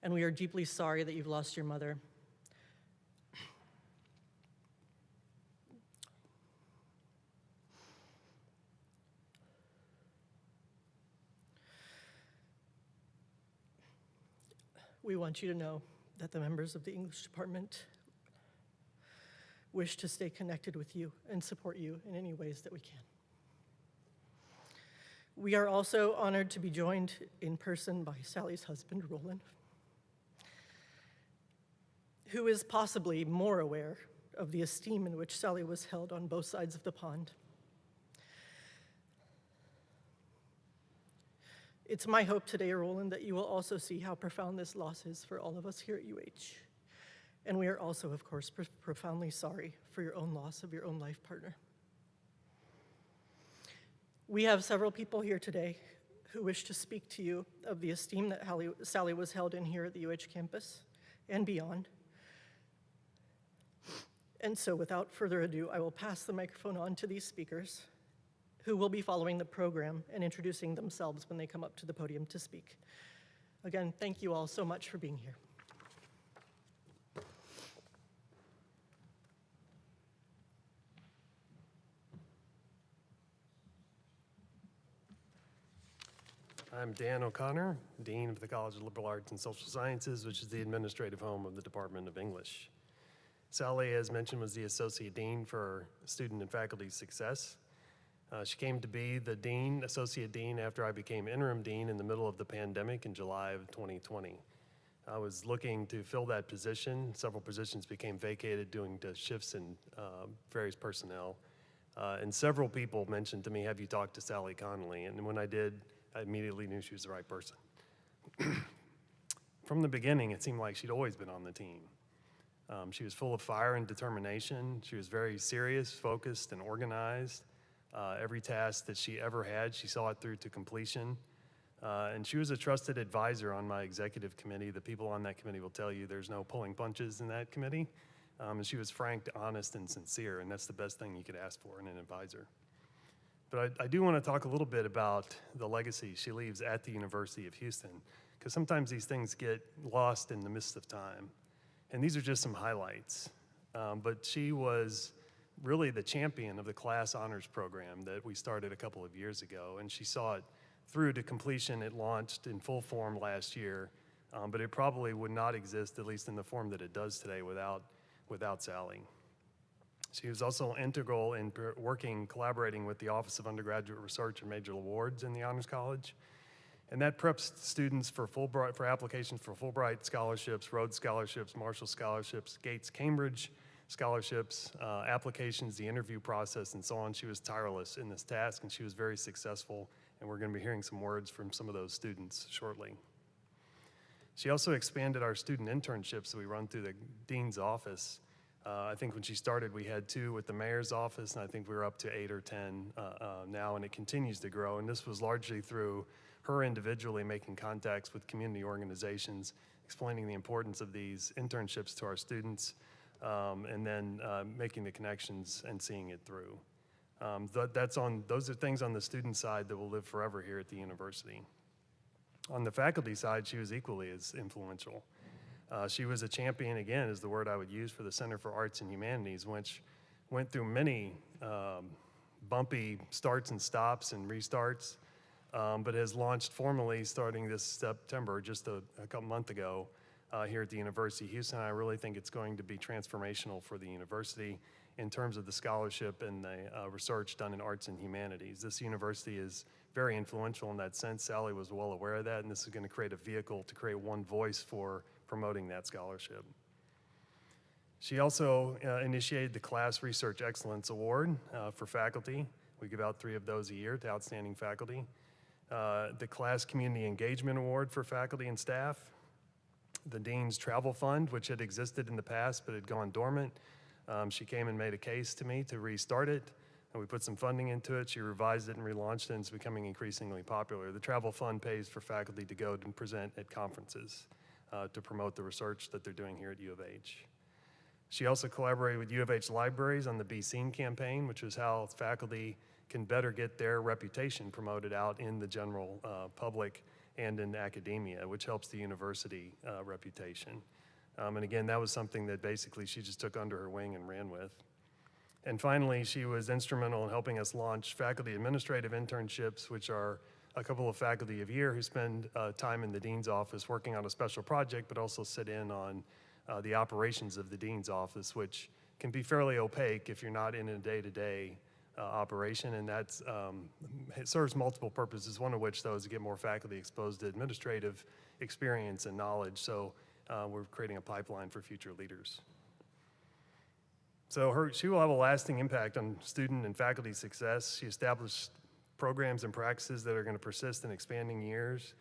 and we are deeply sorry that you've lost your mother. We want you to know that the members of the English department wish to stay connected with you and support you in any ways that we can. We are also honored to be joined in person by Sally's husband, Roland, who is possibly more aware of the esteem in which Sally was held on both sides of the pond. It's my hope today, Roland, that you will also see how profound this loss is for all of us here at UH. And we are also, of course, profoundly sorry for your own loss of your own life partner. We have several people here today who wish to speak to you of the esteem that Sally was held in here at the UH campus and beyond. And so without further ado, I will pass the microphone on to these speakers who will be following the program and introducing themselves when they come up to the podium to speak. Again, thank you all so much for being here. I'm Dan O'Connor, Dean of the College of Liberal Arts and Social Sciences, which is the administrative home of the Department of English. Sally, as mentioned, was the Associate Dean for Student and Faculty Success. She came to be the Associate Dean after I became Interim Dean in the middle of the pandemic in July of 2020. I was looking to fill that position. Several positions became vacated due to shifts in various personnel. And several people mentioned to me, have you talked to Sally Connolly? And when I did, I immediately knew she was the right person. From the beginning, it seemed like she'd always been on the team. She was full of fire and determination. She was very serious, focused, and organized. Every task that she ever had, she saw it through to completion. And she was a trusted advisor on my executive committee. The people on that committee will tell you there's no pulling punches in that committee. And she was frank, honest, and sincere, and that's the best thing you could ask for in an advisor. But I do want to talk a little bit about the legacy she leaves at the University of Houston, because sometimes these things get lost in the midst of time. And these are just some highlights. But she was really the champion of the class honors program that we started a couple of years ago, and she saw it through to completion. It launched in full form last year, but it probably would not exist, at least in the form that it does today, without Sally. She was also integral in collaborating with the Office of Undergraduate Research and Major Awards in the Honors College. And that preps students for applications for Fulbright scholarships, Rhodes scholarships, Marshall scholarships, Gates Cambridge scholarships, applications, the interview process, and so on. She was tireless in this task, and she was very successful, and we're going to be hearing some words from some of those students shortly. She also expanded our student internships that we run through the dean's office. I think when she started, we had 2 with the mayor's office, and I think we're up to 8 or 10 now, and it continues to grow. And this was largely through her individually making contacts with community organizations, explaining the importance of these internships to our students, and then making the connections and seeing it through. Those are things on the student side that will live forever here at the university. On the faculty side, she was equally as influential. She was a champion, again, is the word I would use, for the Center for Arts and Humanities, which went through many bumpy starts and stops and restarts, but has launched formally starting this September, just a couple months ago, here at the University of Houston. I really think it's going to be transformational for the university in terms of the scholarship and the research done in arts and humanities. This university is very influential in that sense. Sally was well aware of that, and this is going to create a vehicle to create one voice for promoting that scholarship. She also initiated the Class Research Excellence Award for faculty. We give out 3 of those a year to outstanding faculty. The Class Community Engagement Award for faculty and staff. The Dean's Travel Fund, which had existed in the past but had gone dormant. She came and made a case to me to restart it, and we put some funding into it. She revised it and relaunched it, and it's becoming increasingly popular. The Travel Fund pays for faculty to go and present at conferences to promote the research that they're doing here at U of H. She also collaborated with U of H libraries on the Be Seen campaign, which is how faculty can better get their reputation promoted out in the general public and in academia, which helps the university reputation. And again, that was something that basically she just took under her wing and ran with. And finally, she was instrumental in helping us launch faculty administrative internships, which are a couple of faculty of year who spend time in the dean's office working on a special project, but also sit in on the operations of the dean's office, which can be fairly opaque if you're not in a day-to-day operation, and that's it serves multiple purposes, one of which, though, is to get more faculty exposed to administrative experience and knowledge. So we're creating a pipeline for future leaders. So she will have a lasting impact on student and faculty success. She established programs and practices that are going to persist in expanding years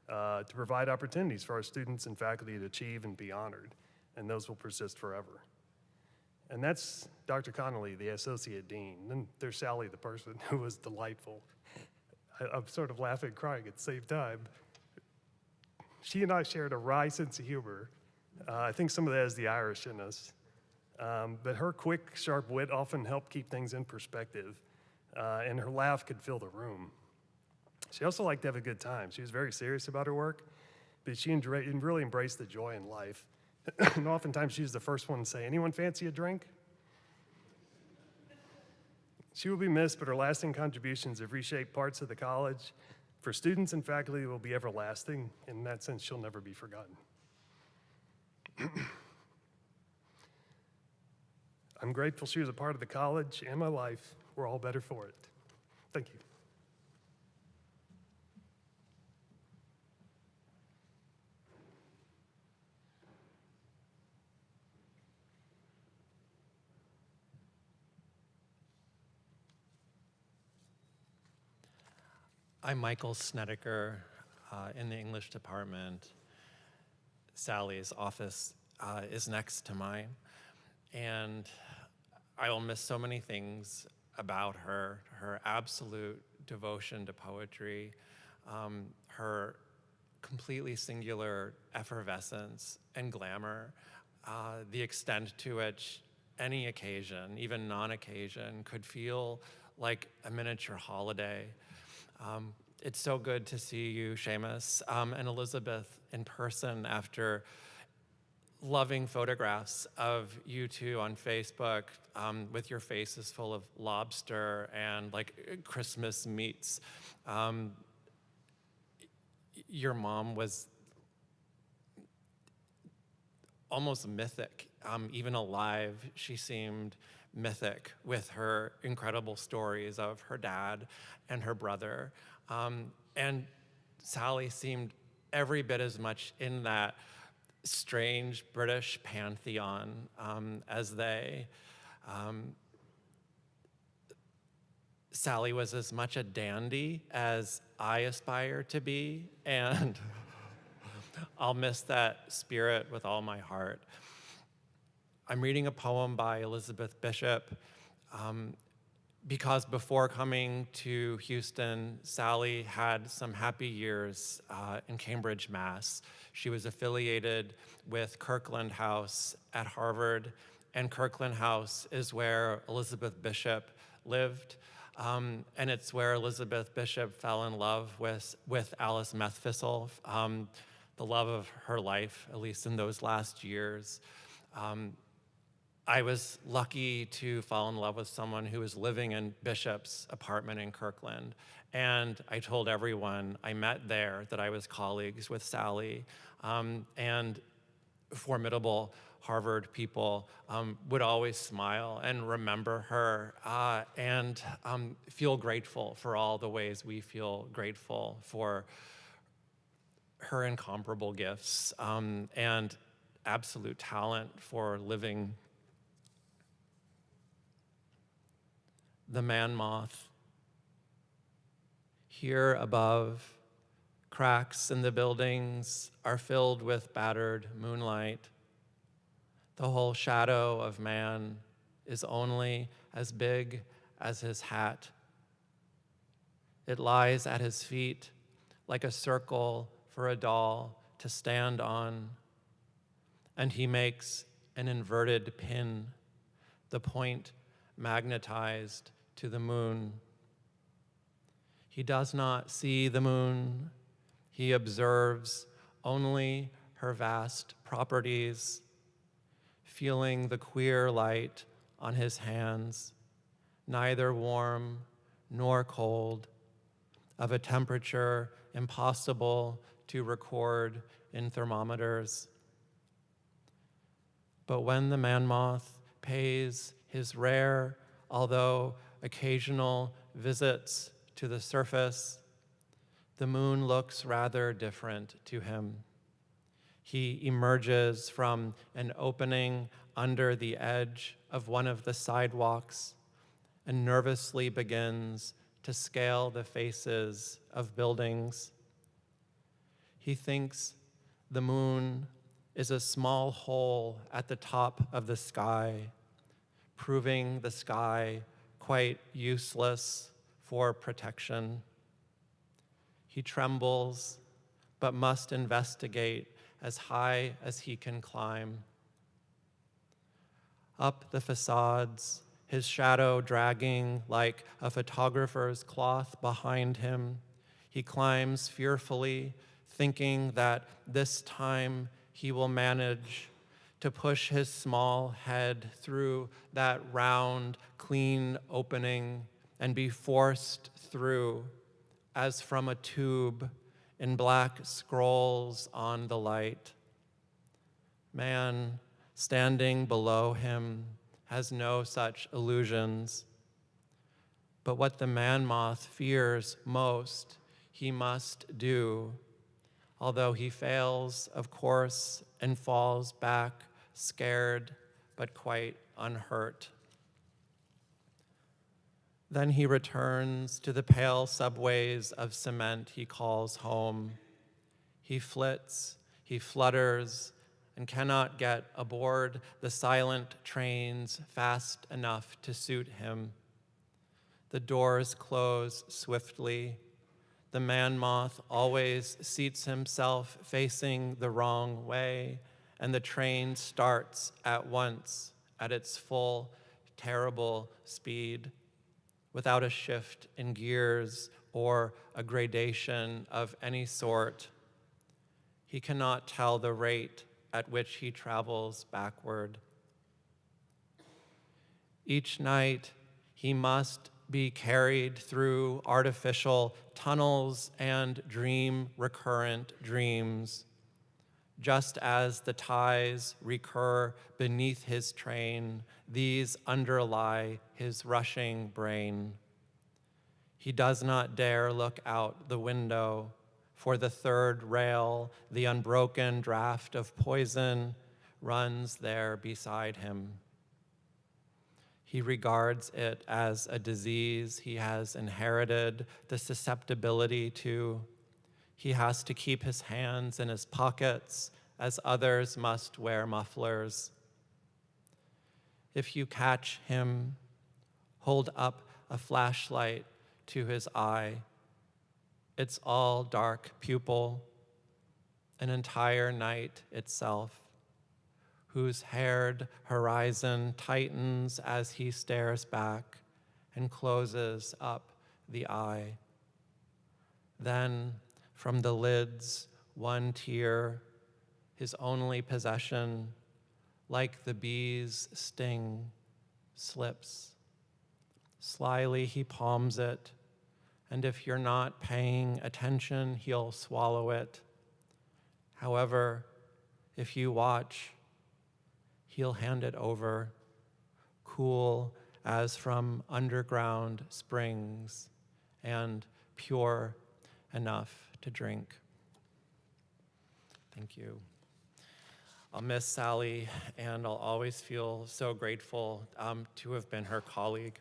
to provide opportunities for our students and faculty to achieve and be honored, and those will persist forever. And that's Dr. Connolly, the Associate Dean. Then there's Sally, the person who was delightful. I'm sort of laughing and crying at the same time. She and I shared a wry sense of humor. I think some of that is the Irish in us. But her quick, sharp wit often helped keep things in perspective, and her laugh could fill the room. She also liked to have a good time. She was very serious about her work, but she really embraced the joy in life. And oftentimes she was the first one to say, "Anyone fancy a drink?" She will be missed, but her lasting contributions have reshaped parts of the college. For students and faculty, it will be everlasting. In that sense, she'll never be forgotten. I'm grateful she was a part of the college and my life. We're all better for it. Thank you. I'm Michael Snedeker in the English department. Sally's office is next to mine. And I will miss so many things about her absolute devotion to poetry, her completely singular effervescence and glamour, the extent to which any occasion, even non-occasion, could feel like a miniature holiday. It's so good to see you, Seamus, and Elizabeth in person after loving photographs of you two on Facebook with your faces full of lobster and like Christmas meats. Your mom was almost mythic. Even alive, she seemed mythic with her incredible stories of her dad and her brother. And Sally seemed every bit as much in that strange British pantheon as they. Sally was as much a dandy as I aspire to be, and I'll miss that spirit with all my heart. I'm reading a poem by Elizabeth Bishop because before coming to Houston, Sally had some happy years in Cambridge, Mass. She was affiliated with Kirkland House at Harvard, and Kirkland House is where Elizabeth Bishop lived. And it's where Elizabeth Bishop fell in love with Alice Methvissel, the love of her life, at least in those last years. I was lucky to fall in love with someone who was living in Bishop's apartment in Kirkland. And I told everyone I met there that I was colleagues with Sally. And formidable Harvard people would always smile and remember her and feel grateful for all the ways we feel grateful for her incomparable gifts and absolute talent for living. The man moth. Here above, cracks in the buildings are filled with battered moonlight. The whole shadow of man is only as big as his hat. It lies at his feet like a circle for a doll to stand on. And he makes an inverted pin, the point magnetized to the moon. He does not see the moon. He observes only her vast properties, feeling the queer light on his hands, neither warm nor cold, of a temperature impossible to record in thermometers. But when the man moth pays his rare, although occasional visits to the surface, the moon looks rather different to him. He emerges from an opening under the edge of one of the sidewalks and nervously begins to scale the faces of buildings. He thinks the moon is a small hole at the top of the sky, proving the sky quite useless for protection. He trembles, but must investigate as high as he can climb. Up the facades, his shadow dragging like a photographer's cloth behind him, he climbs fearfully, thinking that this time he will manage to push his small head through that round, clean opening and be forced through, as from a tube, in black scrolls on the light. Man, standing below him, has no such illusions. But what the man moth fears most, he must do, although he fails, of course, and falls back, scared, but quite unhurt. Then he returns to the pale subways of cement he calls home. He flits, he flutters, and cannot get aboard the silent trains fast enough to suit him. The doors close swiftly. The man moth always seats himself facing the wrong way, and the train starts at once at its full, terrible speed, without a shift in gears or a gradation of any sort. He cannot tell the rate at which he travels backward. Each night, he must be carried through artificial tunnels and dream recurrent dreams, just as the ties recur beneath his train. These underlie his rushing brain. He does not dare look out the window, for the third rail, the unbroken draft of poison, runs there beside him. He regards it as a disease he has inherited the susceptibility to. He has to keep his hands in his pockets, as others must wear mufflers. If you catch him, hold up a flashlight to his eye. It's all dark pupil, an entire night itself, whose haired horizon tightens as he stares back and closes up the eye. Then, from the lids, one tear, his only possession, like the bee's sting, slips. Slyly he palms it, and if you're not paying attention, he'll swallow it. However, if you watch, he'll hand it over, cool as from underground springs, and pure enough to drink. Thank you. I'll miss Sally, and I'll always feel so grateful to have been her colleague.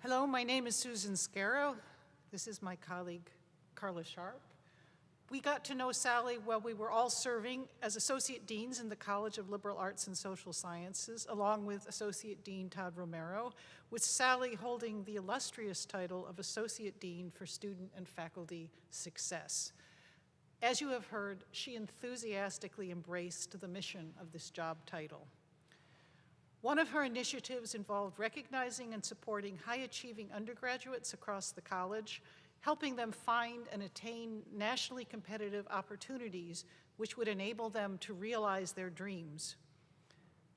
Hello, my name is Susan Scarrow. This is my colleague, Carla Sharp. We got to know Sally while we were all serving as associate deans in the College of Liberal Arts and Social Sciences, along with Associate Dean Todd Romero, with Sally holding the illustrious title of Associate Dean for Student and Faculty Success. As you have heard, she enthusiastically embraced the mission of this job title. One of her initiatives involved recognizing and supporting high-achieving undergraduates across the college, helping them find and attain nationally competitive opportunities which would enable them to realize their dreams.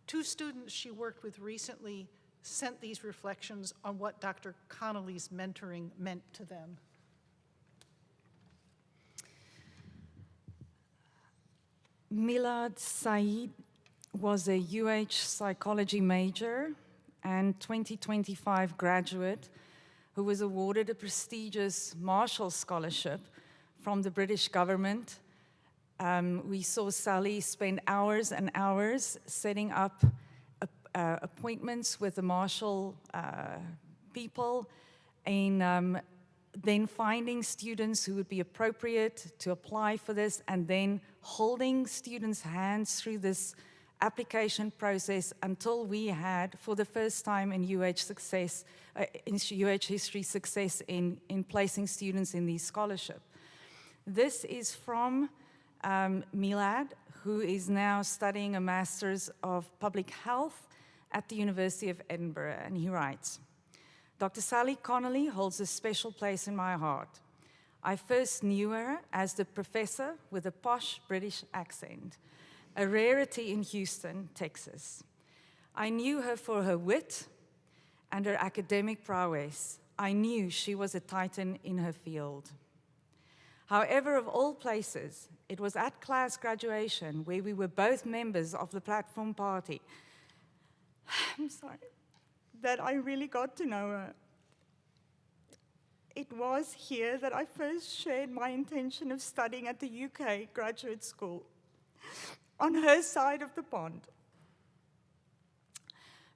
Two students she worked with recently sent these reflections on what Dr. Connolly's mentoring meant to them. Milad Saeed was a UH psychology major and 2025 graduate who was awarded a prestigious Marshall Scholarship from the British government. We saw Sally spend hours and hours setting up appointments with the Marshall people and then finding students who would be appropriate to apply for this, and then holding students' hands through this application process until we had, for the first time in UH success, in UH history, success in placing students in these scholarships. This is from Milad, who is now studying a Master's of Public Health at the University of Edinburgh, and he writes, Dr. Sally Connolly holds a special place in my heart. I first knew her as the professor with a posh British accent, a rarity in Houston, Texas. I knew her for her wit and her academic prowess. I knew she was a titan in her field. However, of all places, it was at class graduation where we were both members of the platform party. I'm sorry, that I really got to know her. It was here that I first shared my intention of studying at the UK graduate school, on her side of the pond.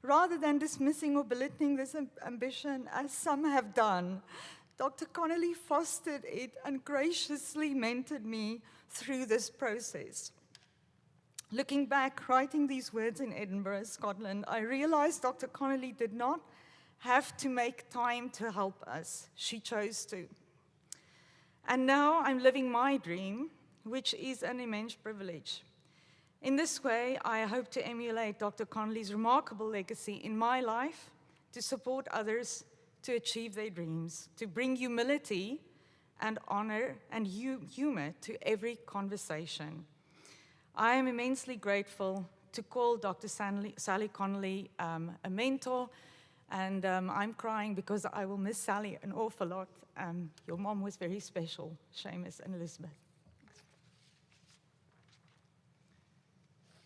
Rather than dismissing or belittling this ambition, as some have done, Dr. Connolly fostered it and graciously mentored me through this process. Looking back, writing these words in Edinburgh, Scotland, I realized Dr. Connolly did not have to make time to help us. She chose to. And now I'm living my dream, which is an immense privilege. In this way, I hope to emulate Dr. Connolly's remarkable legacy in my life, to support others to achieve their dreams, to bring humility and honor and humor to every conversation. I am immensely grateful to call Dr. Sally Connolly a mentor, and I'm crying because I will miss Sally an awful lot. Your mom was very special, Seamus and Elizabeth.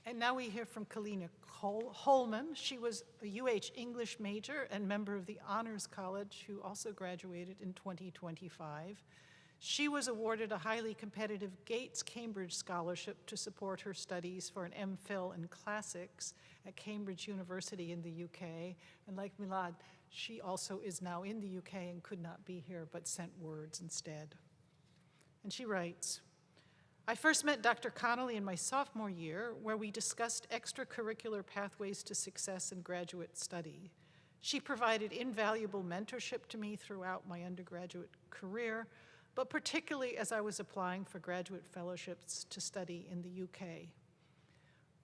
And now we hear from Kalina Holman. She was a UH English major and member of the Honors College, who also graduated in 2025. She was awarded a highly competitive Gates Cambridge Scholarship to support her studies for an MPhil in Classics at Cambridge University in the UK. And like Milad, she also is now in the UK and could not be here, but sent words instead. And she writes, I first met Dr. Connolly in my sophomore year, where we discussed extracurricular pathways to success in graduate study. She provided invaluable mentorship to me throughout my undergraduate career, but particularly as I was applying for graduate fellowships to study in the UK.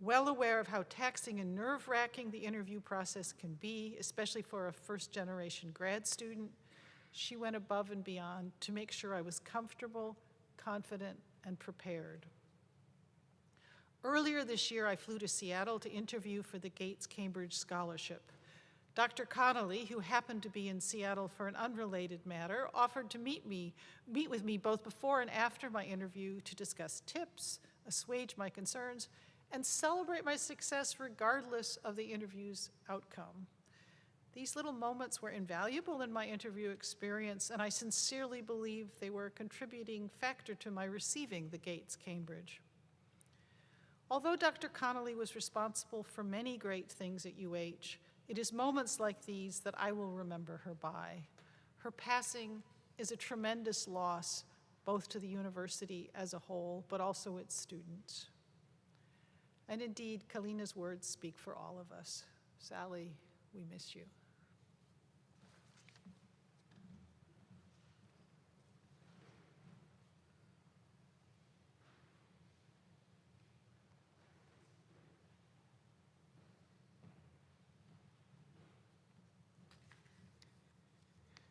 Well aware of how taxing and nerve-wracking the interview process can be, especially for a first-generation grad student, she went above and beyond to make sure I was comfortable, confident, and prepared. Earlier this year, I flew to Seattle to interview for the Gates Cambridge Scholarship. Dr. Connolly, who happened to be in Seattle for an unrelated matter, offered to meet with me both before and after my interview to discuss tips, assuage my concerns, and celebrate my success regardless of the interview's outcome. These little moments were invaluable in my interview experience, and I sincerely believe they were a contributing factor to my receiving the Gates Cambridge. Although Dr. Connolly was responsible for many great things at UH, it is moments like these that I will remember her by. Her passing is a tremendous loss, both to the university as a whole, but also its students. And indeed, Kalina's words speak for all of us. Sally, we miss you.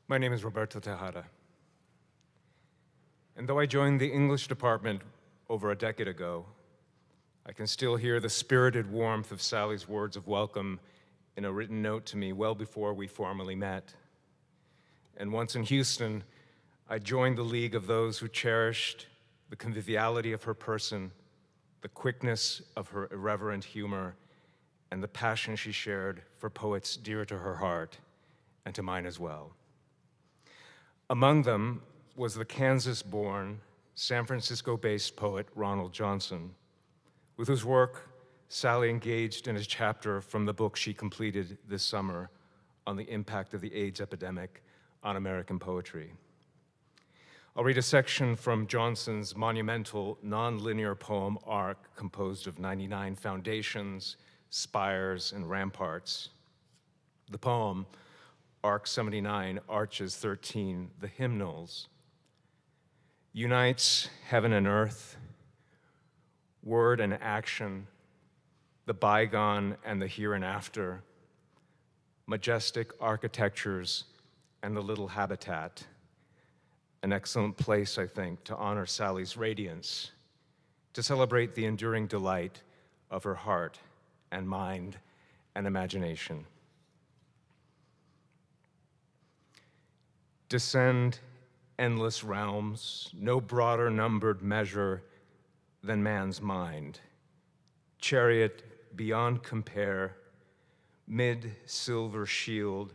My name is Roberto Tejada. And though I joined the English department over a decade ago, I can still hear the spirited warmth of Sally's words of welcome in a written note to me well before we formally met. And once in Houston, I joined the league of those who cherished the conviviality of her person, the quickness of her irreverent humor, and the passion she shared for poets dear to her heart and to mine as well. Among them was the Kansas-born, San Francisco-based poet Ronald Johnson, with whose work Sally engaged in a chapter from the book she completed this summer on the impact of the AIDS epidemic on American poetry. I'll read a section from Johnson's monumental non-linear poem Arc, composed of 99 foundations, spires, and ramparts. The poem, Arc 79, Arches 13, the hymnals, unites heaven and earth, word and action, the bygone and the here and after, majestic architectures and the little habitat. An excellent place, I think, to honor Sally's radiance, to celebrate the enduring delight of her heart and mind and imagination. Descend endless realms, no broader numbered measure than man's mind. Chariot beyond compare, mid-silver shield,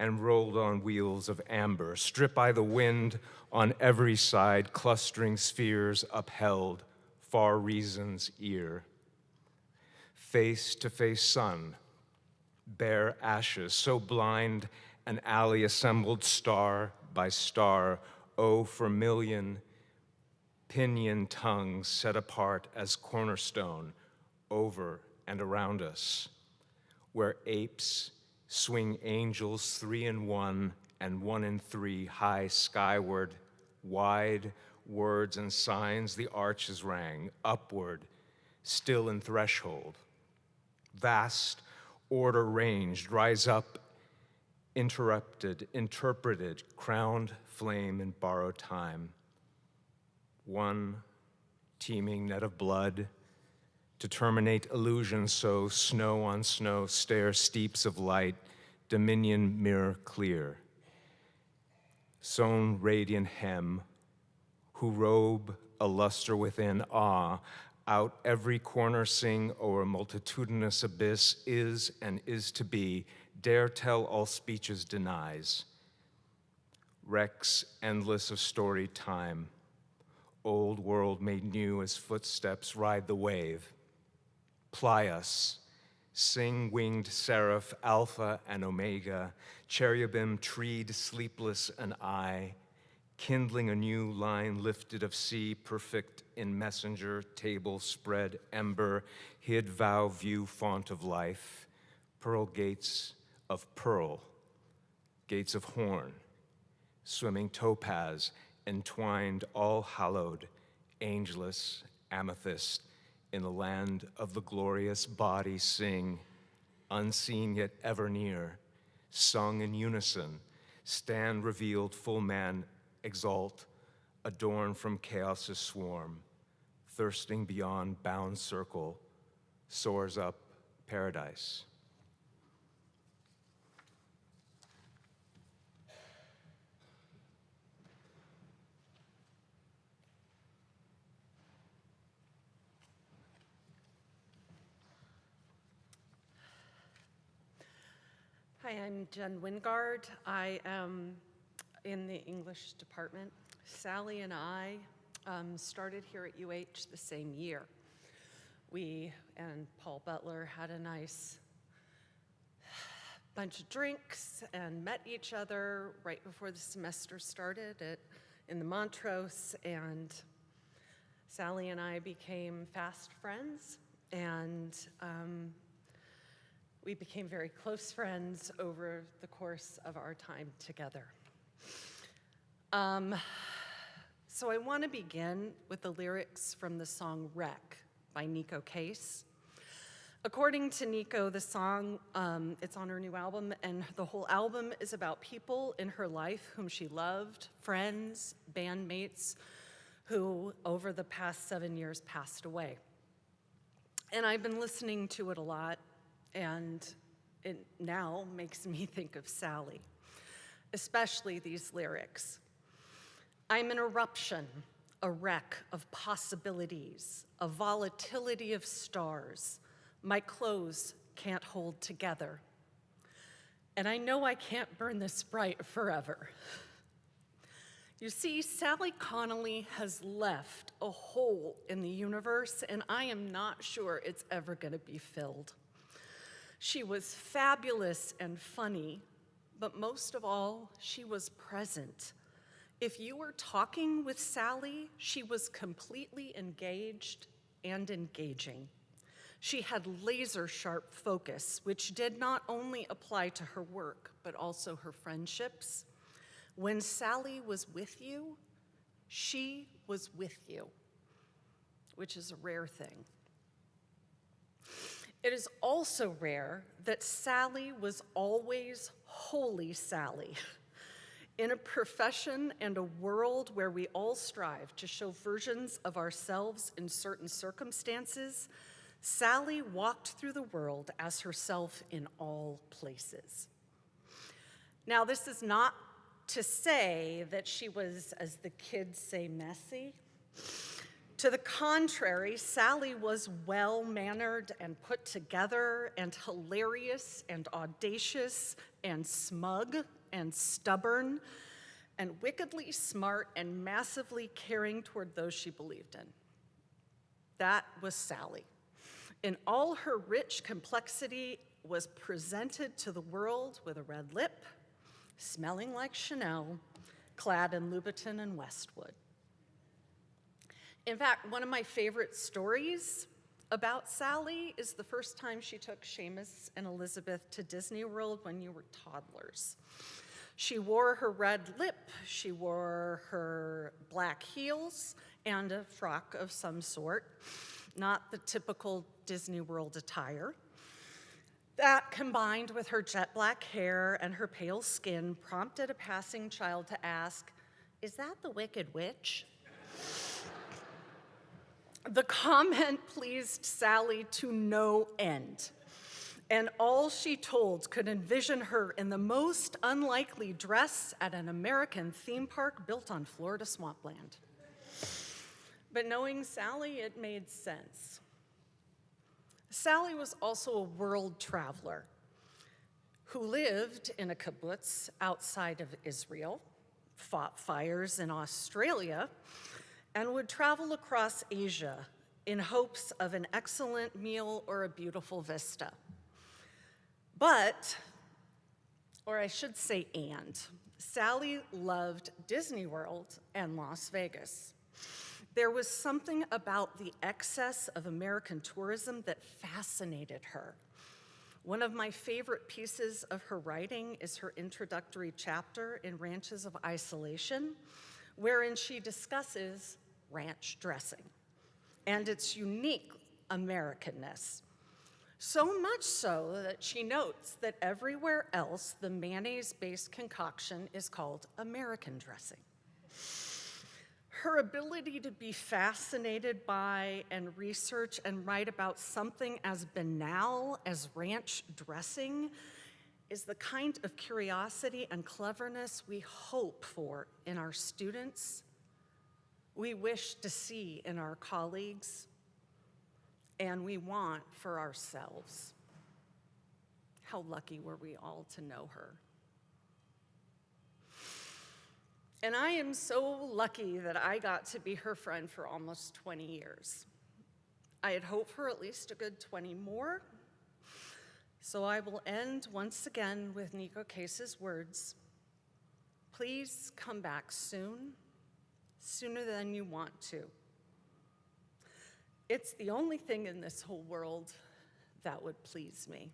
and rolled on wheels of amber, stripped by the wind on every side, clustering spheres upheld, far reason's ear. Face-to-face sun, bare ashes, so blind an alley assembled star by star, oh, for million pinion tongues set apart as cornerstone over and around us, where apes swing angels 3 in 1 and 1 in 3 high skyward, wide words and signs the arches rang, upward, still in threshold. Vast order ranged, rise up, interrupted, interpreted, crowned flame in borrowed time. One teeming net of blood to terminate illusion, so snow on snow stare steeps of light, dominion mirror clear. Sewn radiant hem, who robe a luster within awe, out every corner sing o'er multitudinous abyss is and is to be, dare tell all speeches denies. Wrecks endless of storied time, old world made new as footsteps ride the wave. Ply us, sing winged seraph, Alpha and Omega, cherubim treed sleepless and I, kindling a new line lifted of sea, perfect in messenger, table spread, ember, hid vow view font of life, pearl gates of pearl, gates of horn, swimming topaz, entwined all hallowed, angelus, amethyst, in the land of the glorious body sing, unseen yet ever near, sung in unison, stand revealed full man, exalt, adorn from chaos's swarm, thirsting beyond bound circle, soars up paradise. Hi, I'm Jen Wingard. I am in the English department. Sally and I started here at UH the same year. We and Paul Butler had a nice bunch of drinks and met each other right before the semester started at in the Montrose, and Sally and I became fast friends, and we became very close friends over the course of our time together. So I want to begin with the lyrics from the song Wreck by Neko Case. According to Neko, the song, it's on her new album, and the whole album is about people in her life whom she loved, friends, bandmates, who over the past 7 years passed away. And I've been listening to it a lot, and it now makes me think of Sally, especially these lyrics. I'm an eruption, a wreck of possibilities, a volatility of stars. My clothes can't hold together. And I know I can't burn this bright forever. You see, Sally Connolly has left a hole in the universe, and I am not sure it's ever going to be filled. She was fabulous and funny, but most of all, she was present. If you were talking with Sally, she was completely engaged and engaging. She had laser-sharp focus, which did not only apply to her work, but also her friendships. When Sally was with you, she was with you, which is a rare thing. It is also rare that Sally was always wholly Sally. In a profession and a world where we all strive to show versions of ourselves in certain circumstances, Sally walked through the world as herself in all places. Now, this is not to say that she was, as the kids say, messy. To the contrary, Sally was well-mannered and put together and hilarious and audacious and smug and stubborn and wickedly smart and massively caring toward those she believed in. That was Sally. In all her rich complexity, was presented to the world with a red lip, smelling like Chanel, clad in Louboutin and Westwood. In fact, one of my favorite stories about Sally is the first time she took Seamus and Elizabeth to Disney World when you were toddlers. She wore her red lip, she wore her black heels, and a frock of some sort, not the typical Disney World attire. That, combined with her jet black hair and her pale skin, prompted a passing child to ask, "Is that the Wicked Witch?" The comment pleased Sally to no end, and all she told could envision her in the most unlikely dress at an American theme park built on Florida swampland. But knowing Sally, it made sense. Sally was also a world traveler who lived in a kibbutz outside of Israel, fought fires in Australia, and would travel across Asia in hopes of an excellent meal or a beautiful vista. But, or I should say and, Sally loved Disney World and Las Vegas. There was something about the excess of American tourism that fascinated her. One of my favorite pieces of her writing is her introductory chapter in Ranches of Isolation, wherein she discusses ranch dressing and its unique Americanness. So much so that she notes that everywhere else, the mayonnaise-based concoction is called American dressing. Her ability to be fascinated by and research and write about something as banal as ranch dressing is the kind of curiosity and cleverness we hope for in our students, we wish to see in our colleagues, and we want for ourselves. How lucky were we all to know her. And I am so lucky that I got to be her friend for almost 20 years. I had hoped for at least a good 20 more. So I will end once again with Neko Case's words. Please come back soon sooner than you want to. It's the only thing in this whole world that would please me.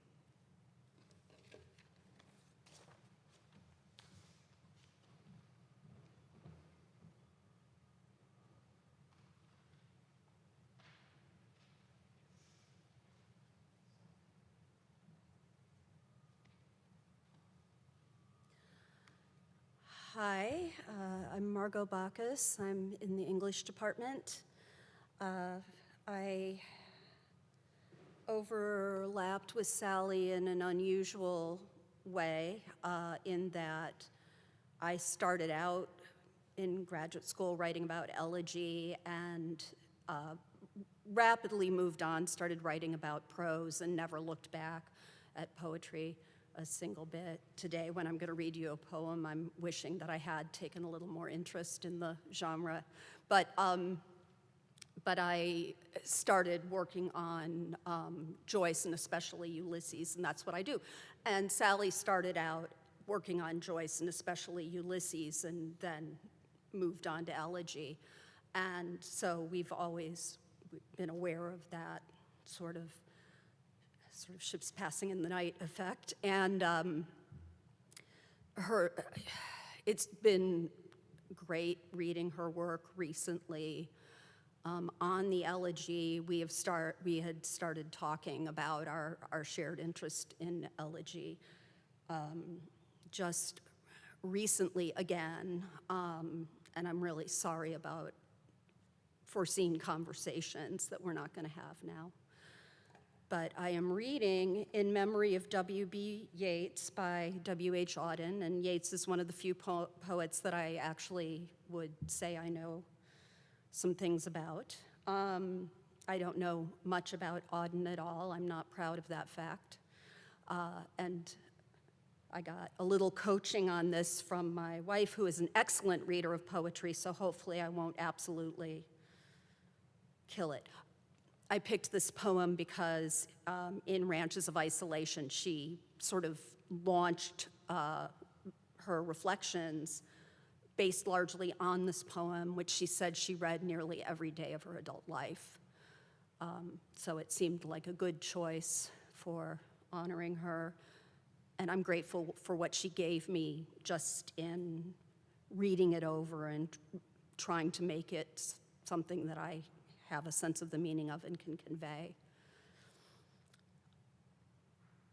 Hi, I'm Margot Bacchus. I'm in the English department. I overlapped with Sally in an unusual way in that I started out in graduate school writing about elegy and rapidly moved on, started writing about prose and never looked back at poetry a single bit. Today, when I'm going to read you a poem, I'm wishing that I had taken a little more interest in the genre. But I started working on Joyce and especially Ulysses, and that's what I do. And Sally started out working on Joyce and especially Ulysses, and then moved on to elegy. And so we've always been aware of that sort of ships passing in the night effect. And it's been great reading her work recently. On the elegy, we had started talking about our shared interest in elegy just recently again, and I'm really sorry about foreseen conversations that we're not going to have now. But I am reading In Memory of W.B. Yeats by W.H. Auden, and Yeats is one of the few poets that I actually would say I know some things about. I don't know much about Auden at all. I'm not proud of that fact. And I got a little coaching on this from my wife, who is an excellent reader of poetry, so hopefully I won't absolutely kill it. I picked this poem because in Ranches of Isolation, she sort of launched her reflections based largely on this poem, which she said she read nearly every day of her adult life. So it seemed like a good choice for honoring her. And I'm grateful for what she gave me just in reading it over and trying to make it something that I have a sense of the meaning of and can convey.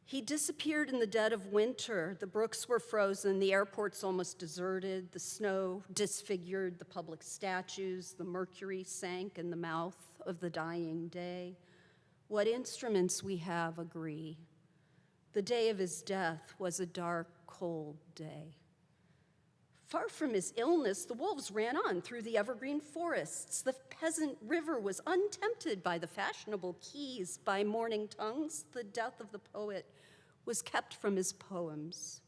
He disappeared in the dead of winter. The brooks were frozen, the airports almost deserted, the snow disfigured the public statues, the mercury sank in the mouth of the dying day. What instruments we have agree. The day of his death was a dark, cold day. Far from his illness, the wolves ran on through the evergreen forests. The peasant river was untempted by the fashionable keys, by morning tongues. The death of the poet was kept from his poems.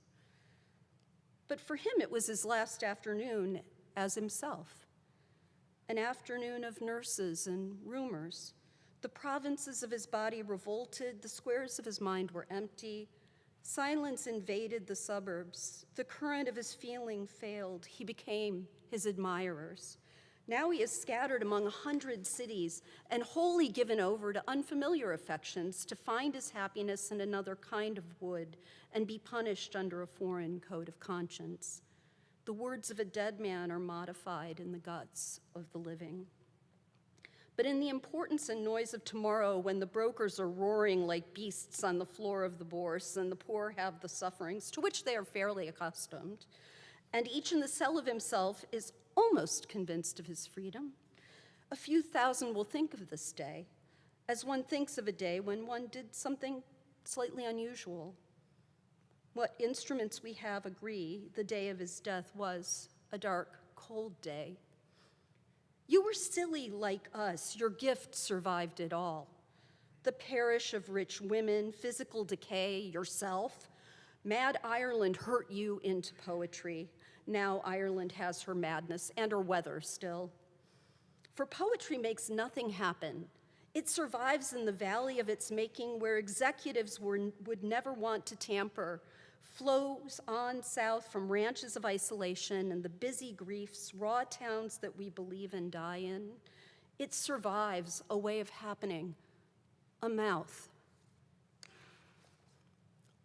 But for him, it was his last afternoon as himself, an afternoon of nurses and rumors. The provinces of his body revolted, the squares of his mind were empty. Silence invaded the suburbs. The current of his feeling failed. He became his admirers. Now he is scattered among 100 cities and wholly given over to unfamiliar affections to find his happiness in another kind of wood and be punished under a foreign code of conscience. The words of a dead man are modified in the guts of the living. But in the importance and noise of tomorrow, when the brokers are roaring like beasts on the floor of the bourse, and the poor have the sufferings to which they are fairly accustomed, and each in the cell of himself is almost convinced of his freedom, a few thousand will think of this day as one thinks of a day when one did something slightly unusual. What instruments we have agree, the day of his death was a dark, cold day. You were silly like us. Your gift survived it all. The parish of rich women, physical decay, yourself. Mad Ireland hurt you into poetry. Now Ireland has her madness and her weather still. For poetry makes nothing happen. It survives in the valley of its making where executives would never want to tamper. flows on south from ranches of isolation and the busy griefs, raw towns that we believe and die in. It survives a way of happening, a mouth.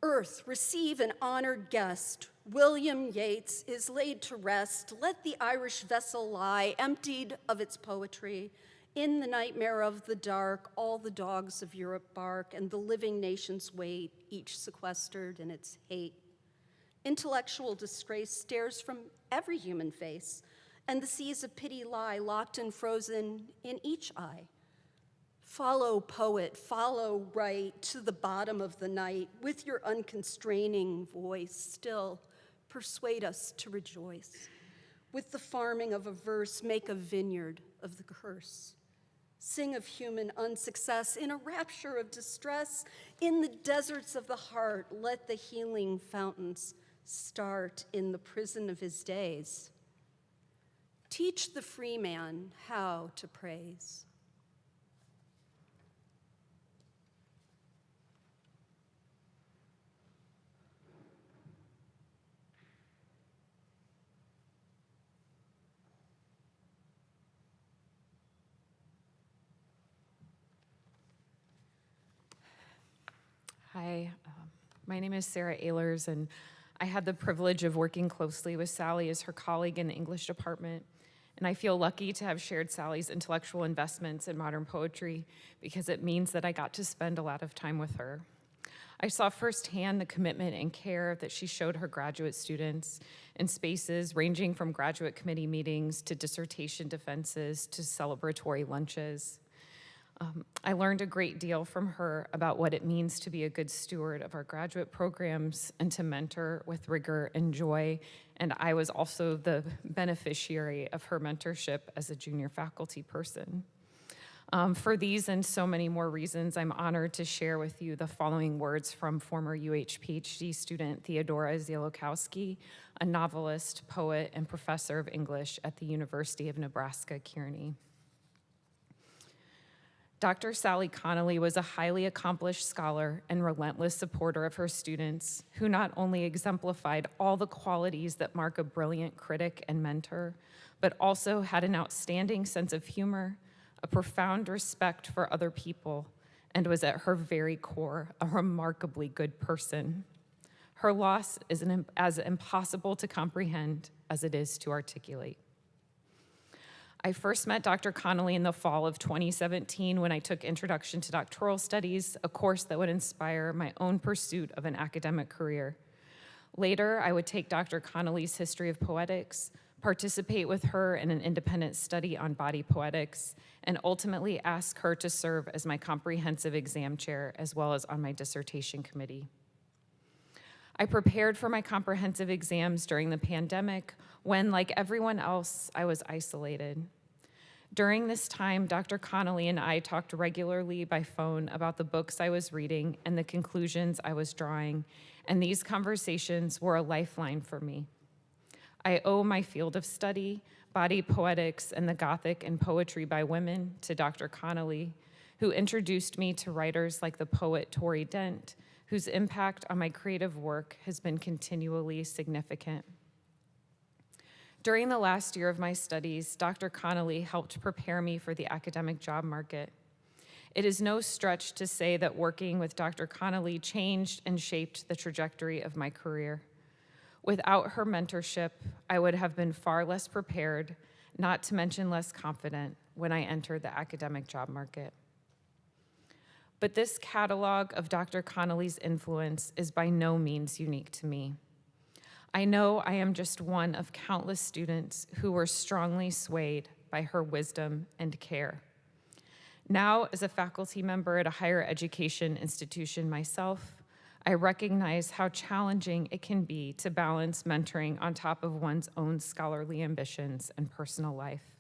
Earth, receive an honored guest. William Yeats is laid to rest. Let the Irish vessel lie, emptied of its poetry. In the nightmare of the dark, all the dogs of Europe bark, and the living nations wait, each sequestered in its hate. Intellectual disgrace stares from every human face, and the seas of pity lie locked and frozen in each eye. Follow, poet, follow right to the bottom of the night with your unconstraining voice. Still, persuade us to rejoice. With the farming of a verse, make a vineyard of the curse. Sing of human unsuccess in a rapture of distress. In the deserts of the heart, let the healing fountains start in the prison of his days. Teach the free man how to praise. Hi, my name is Sarah Ehlers, and I had the privilege of working closely with Sally as her colleague in the English department. And I feel lucky to have shared Sally's intellectual investments in modern poetry because it means that I got to spend a lot of time with her. I saw firsthand the commitment and care that she showed her graduate students in spaces ranging from graduate committee meetings to dissertation defenses to celebratory lunches. I learned a great deal from her about what it means to be a good steward of our graduate programs and to mentor with rigor and joy. And I was also the beneficiary of her mentorship as a junior faculty person. For these and so many more reasons, I'm honored to share with you the following words from former UH PhD student Theodora Zielokowski, a novelist, poet, and professor of English at the University of Nebraska-Kearney. Dr. Sally Connolly was a highly accomplished scholar and relentless supporter of her students, who not only exemplified all the qualities that mark a brilliant critic and mentor, but also had an outstanding sense of humor, a profound respect for other people, and was at her very core a remarkably good person. Her loss is as impossible to comprehend as it is to articulate. I first met Dr. Connolly in the fall of 2017 when I took Introduction to Doctoral Studies, a course that would inspire my own pursuit of an academic career. Later, I would take Dr. Connolly's History of Poetics, participate with her in an independent study on body poetics, and ultimately ask her to serve as my comprehensive exam chair as well as on my dissertation committee. I prepared for my comprehensive exams during the pandemic when, like everyone else, I was isolated. During this time, Dr. Connolly and I talked regularly by phone about the books I was reading and the conclusions I was drawing, and these conversations were a lifeline for me. I owe my field of study, body poetics, and the Gothic and poetry by women to Dr. Connolly, who introduced me to writers like the poet Tori Dent, whose impact on my creative work has been continually significant. During the last year of my studies, Dr. Connolly helped prepare me for the academic job market. It is no stretch to say that working with Dr. Connolly changed and shaped the trajectory of my career. Without her mentorship, I would have been far less prepared, not to mention less confident, when I entered the academic job market. But this catalog of Dr. Connolly's influence is by no means unique to me. I know I am just one of countless students who were strongly swayed by her wisdom and care. Now, as a faculty member at a higher education institution myself, I recognize how challenging it can be to balance mentoring on top of one's own scholarly ambitions and personal life.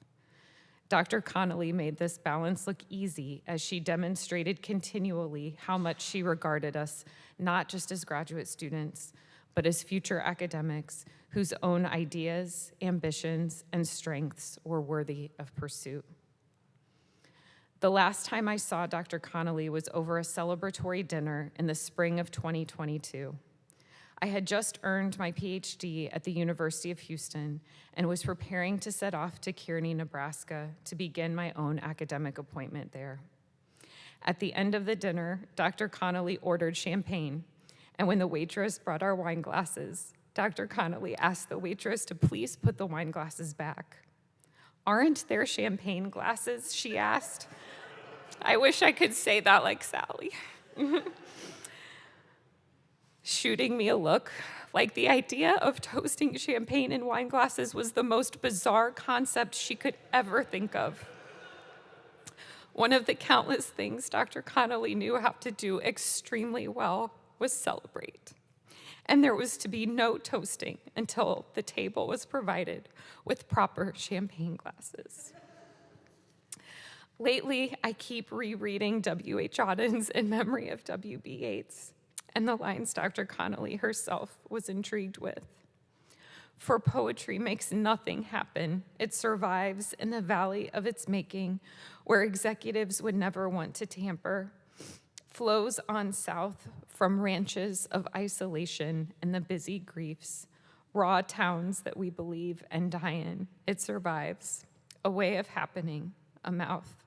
Dr. Connolly made this balance look easy as she demonstrated continually how much she regarded us not just as graduate students, but as future academics whose own ideas, ambitions, and strengths were worthy of pursuit. The last time I saw Dr. Connolly was over a celebratory dinner in the spring of 2022. I had just earned my PhD at the University of Houston and was preparing to set off to Kearney, Nebraska to begin my own academic appointment there. At the end of the dinner, Dr. Connolly ordered champagne, and when the waitress brought our wine glasses, Dr. Connolly asked the waitress to please put the wine glasses back. "Aren't there champagne glasses?" she asked. I wish I could say that like Sally. Shooting me a look like the idea of toasting champagne in wine glasses was the most bizarre concept she could ever think of. One of the countless things Dr. Connolly knew how to do extremely well was celebrate. And there was to be no toasting until the table was provided with proper champagne glasses. Lately, I keep rereading W.H. Auden In Memory of W.B. Yeats, and the lines Dr. Connolly herself was intrigued with. For poetry makes nothing happen. It survives in the valley of its making, where executives would never want to tamper. Flows on south from ranches of isolation and the busy griefs, raw towns that we believe and die in. It survives, a way of happening, a mouth.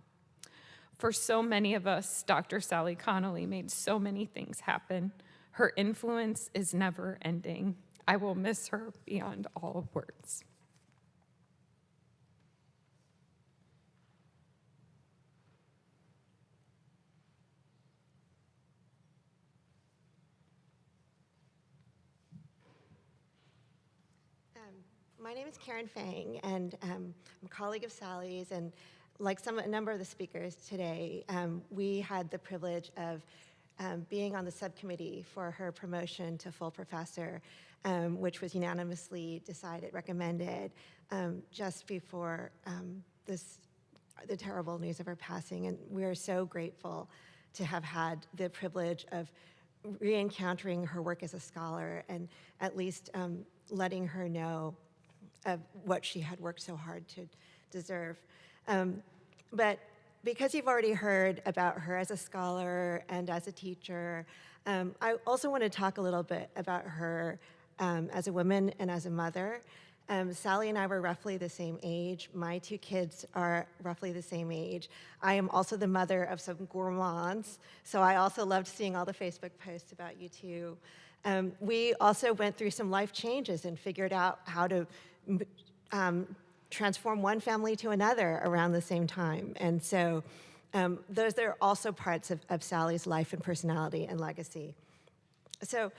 For so many of us, Dr. Sally Connolly made so many things happen. Her influence is never ending. I will miss her beyond all words. My name is Karen Fang, and I'm a colleague of Sally's, and like a number of the speakers today, we had the privilege of being on the subcommittee for her promotion to full professor, which was unanimously recommended just before the terrible news of her passing. And we're so grateful to have had the privilege of re-encountering her work as a scholar and at least letting her know of what she had worked so hard to deserve. But because you've already heard about her as a scholar and as a teacher, I also want to talk a little bit about her as a woman and as a mother. Sally and I were roughly the same age. My two kids are roughly the same age. I am also the mother of some gourmands, so I also loved seeing all the Facebook posts about you two. We also went through some life changes and figured out how to transform one family to another around the same time. And so those are also parts of Sally's life and personality and legacy. So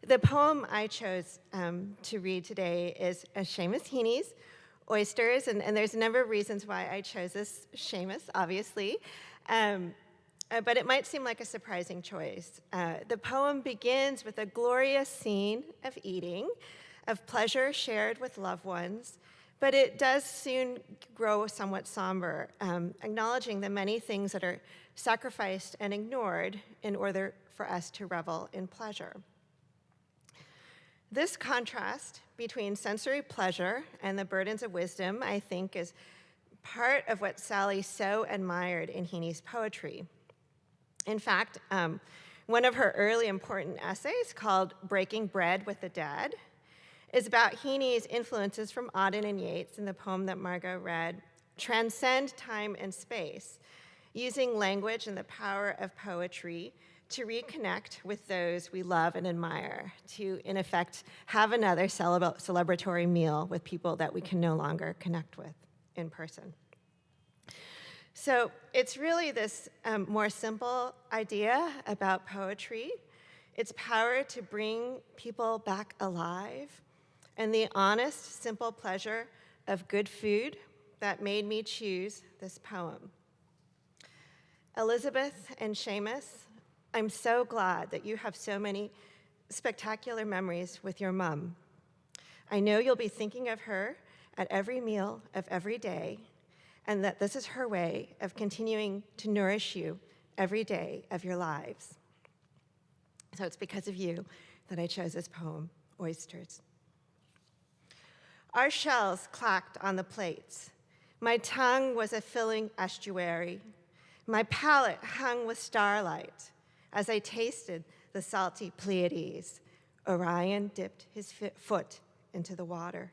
the poem I chose to read today is Seamus Heaney's Oysters, and there's a number of reasons why I chose this, Seamus, obviously. But it might seem like a surprising choice. The poem begins with a glorious scene of eating, of pleasure shared with loved ones, but it does soon grow somewhat somber, acknowledging the many things that are sacrificed and ignored in order for us to revel in pleasure. This contrast between sensory pleasure and the burdens of wisdom, I think, is part of what Sally so admired in Heaney's poetry. In fact, one of her early important essays, called Breaking Bread with the Dead, is about Heaney's influences from Auden and Yeats in the poem that Margot read, transcend time and space, using language and the power of poetry to reconnect with those we love and admire, to, in effect, have another celebratory meal with people that we can no longer connect with in person. So it's really this more simple idea about poetry, its power to bring people back alive, and the honest, simple pleasure of good food that made me choose this poem. Elizabeth and Seamus, I'm so glad that you have so many spectacular memories with your mom. I know you'll be thinking of her at every meal of every day, and that this is her way of continuing to nourish you every day of your lives. So it's because of you that I chose this poem, Oysters. Our shells clacked on the plates. My tongue was a filling estuary. My palate hung with starlight as I tasted the salty Pleiades. Orion dipped his foot into the water.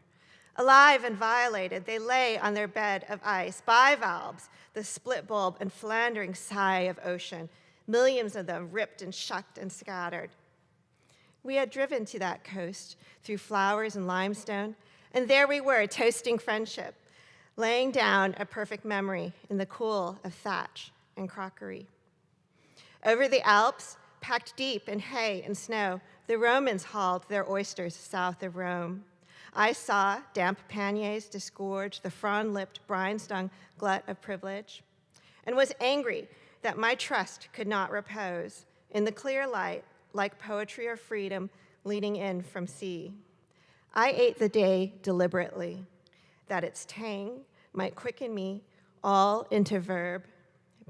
Alive and violated, they lay on their bed of ice, bivalves, the split bulb and floundering sigh of ocean, millions of them ripped and shucked and scattered. We had driven to that coast through flowers and limestone, and there we were, toasting friendship, laying down a perfect memory in the cool of thatch and crockery. Over the Alps, packed deep in hay and snow, the Romans hauled their oysters south of Rome. I saw damp panniers disgorge the frond-lipped, brine-stung glut of privilege, and was angry that my trust could not repose in the clear light like poetry or freedom leading in from sea. I ate the day deliberately, that its tang might quicken me all into verb,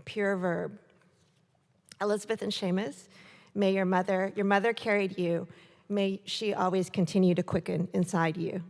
pure verb. Elizabeth and Seamus, may your mother carried you. May she always continue to quicken inside you.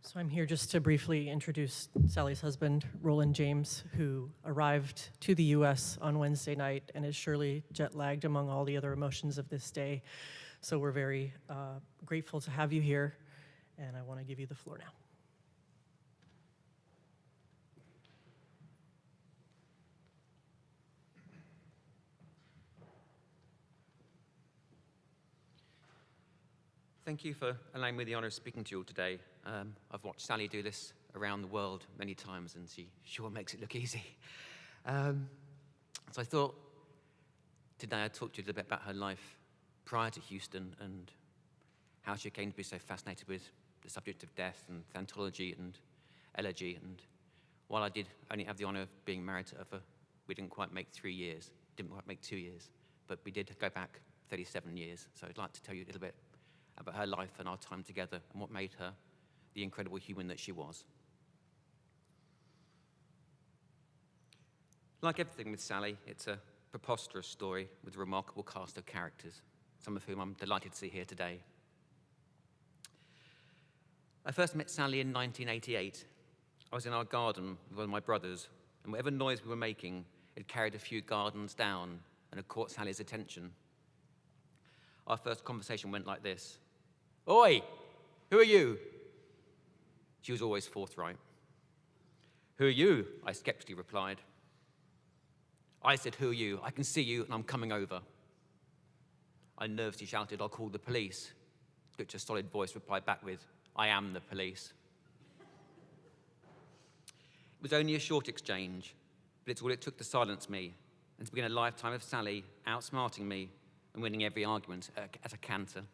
So I'm here just to briefly introduce Sally's husband, Roland James, who arrived to the US on Wednesday night and is surely jet-lagged among all the other emotions of this day. So we're very grateful to have you here, and I want to give you the floor now. Thank you for allowing me the honor of speaking to you all today. I've watched Sally do this around the world many times, and she sure makes it look easy. So I thought today I'd talk to you a little bit about her life prior to Houston and how she came to be so fascinated with the subject of death and Thantology and elegy. And while I did only have the honor of being married to her, we didn't quite make 3 years, didn't quite make 2 years, but we did go back 37 years. So I'd like to tell you a little bit about her life and our time together and what made her the incredible human that she was. Like everything with Sally, it's a preposterous story with a remarkable cast of characters, some of whom I'm delighted to see here today. I first met Sally in 1988. I was in our garden with one of my brothers, and whatever noise we were making, it carried a few gardens down and it caught Sally's attention. Our first conversation went like this. "Oi, who are you?" She was always forthright. "Who are you?" I skeptically replied. I said, "Who are you? I can see you and I'm coming over." I nervously shouted, "I'll call the police," to which a solid voice replied back with, "I am the police." It was only a short exchange, but it's all it took to silence me and to begin a lifetime of Sally outsmarting me and winning every argument at a canter.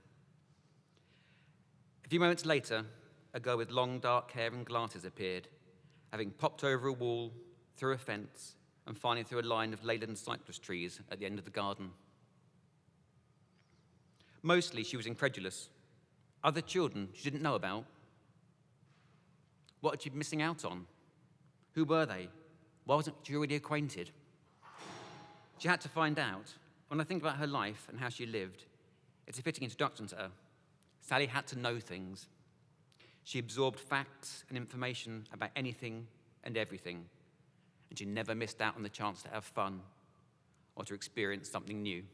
A few moments later, a girl with long dark hair and glasses appeared, having popped over a wall, through a fence, and finally through a line of Leyland cypress trees at the end of the garden. Mostly she was incredulous. Other children she didn't know about. What had she been missing out on? Who were they? Why wasn't she already acquainted? She had to find out. When I think about her life and how she lived, it's a fitting introduction to her. Sally had to know things. She absorbed facts and information about anything and everything, and she never missed out on the chance to have fun or to experience something new.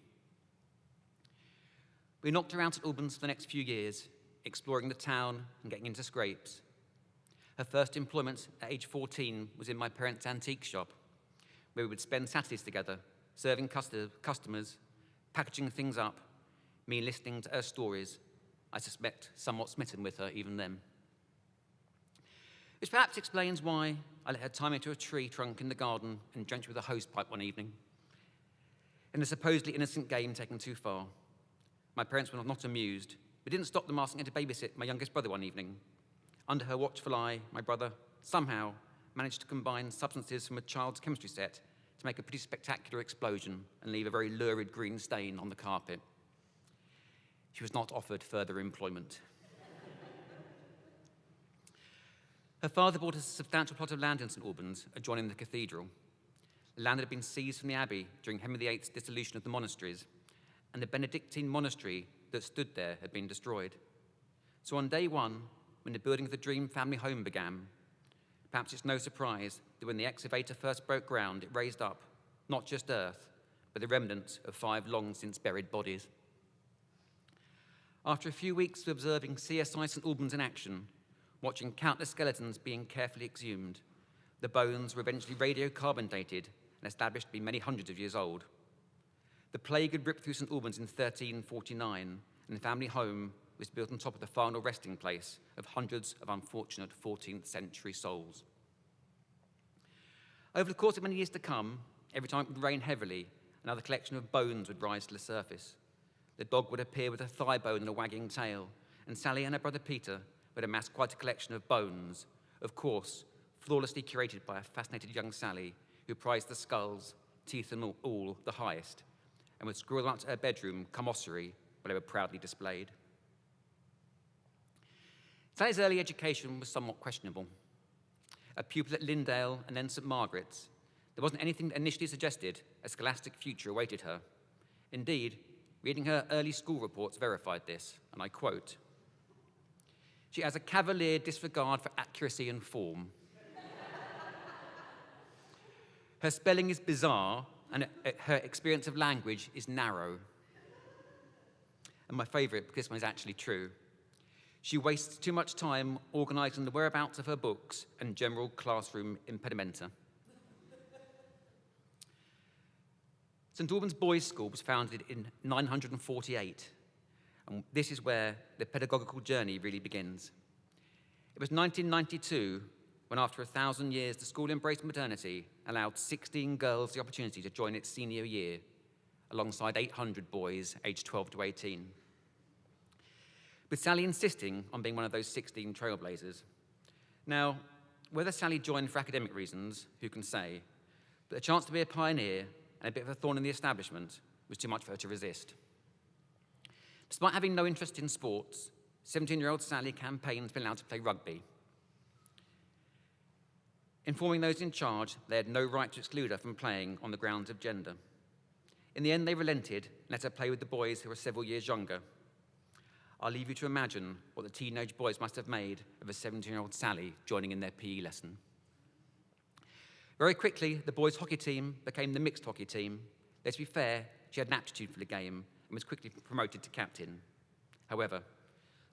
We knocked around St. Albans for the next few years, exploring the town and getting into scrapes. Her first employment at age 14 was in my parents' antique shop, where we would spend Saturdays together, serving customers, packaging things up, me listening to her stories, I suspect somewhat smitten with her even then. Which perhaps explains why I let her tie me to a tree trunk in the garden and drench with a hosepipe one evening. In a supposedly innocent game taken too far, my parents were not amused, but didn't stop them asking her to babysit my youngest brother one evening. Under her watchful eye, my brother somehow managed to combine substances from a child's chemistry set to make a pretty spectacular explosion and leave a very lurid green stain on the carpet. She was not offered further employment. Her father bought a substantial plot of land in St. Albans, adjoining the cathedral. The land had been seized from the abbey during Henry VIII's dissolution of the monasteries, and the Benedictine monastery that stood there had been destroyed. So on day one, when the building of the dream family home began, perhaps it's no surprise that when the excavator first broke ground, it raised up not just earth, but the remnants of 5 long-since buried bodies. After a few weeks of observing CSI St Albans in action, watching countless skeletons being carefully exhumed, the bones were eventually radiocarbon dated and established to be many hundreds of years old. The plague had ripped through St Albans in 1349, and the family home was built on top of the final resting place of hundreds of unfortunate 14th century souls. Over the course of many years to come, every time it would rain heavily, another collection of bones would rise to the surface. The dog would appear with a thigh bone and a wagging tail, and Sally and her brother Peter would amass quite a collection of bones, of course, flawlessly curated by a fascinated young Sally who prized the skulls, teeth and all, the highest, and would screw them up to her bedroom commissary where they were proudly displayed. Sally's early education was somewhat questionable. A pupil at Lindale and then St Margaret's, there wasn't anything that initially suggested a scholastic future awaited her. Indeed, reading her early school reports verified this, and I quote, "She has a cavalier disregard for accuracy and form. Her spelling is bizarre, and her experience of language is narrow." And my favorite, because this one is actually true, "She wastes too much time organizing the whereabouts of her books and general classroom impedimenta." St Albans Boys' School was founded in 948, and this is where the pedagogical journey really begins. It was 1992 when, after 1,000 years, the school embraced modernity, allowed 16 girls the opportunity to join its senior year, alongside 800 boys aged 12 to 18. With Sally insisting on being one of those 16 trailblazers. Now, whether Sally joined for academic reasons, who can say, but the chance to be a pioneer and a bit of a thorn in the establishment was too much for her to resist. Despite having no interest in sports, 17-year-old Sally campaigned to be allowed to play rugby. Informing those in charge they had no right to exclude her from playing on the grounds of gender. In the end, they relented and let her play with the boys who were several years younger. I'll leave you to imagine what the teenage boys must have made of a 17-year-old Sally joining in their PE lesson. Very quickly, the boys' hockey team became the mixed hockey team. Let's be fair, she had an aptitude for the game and was quickly promoted to captain. However,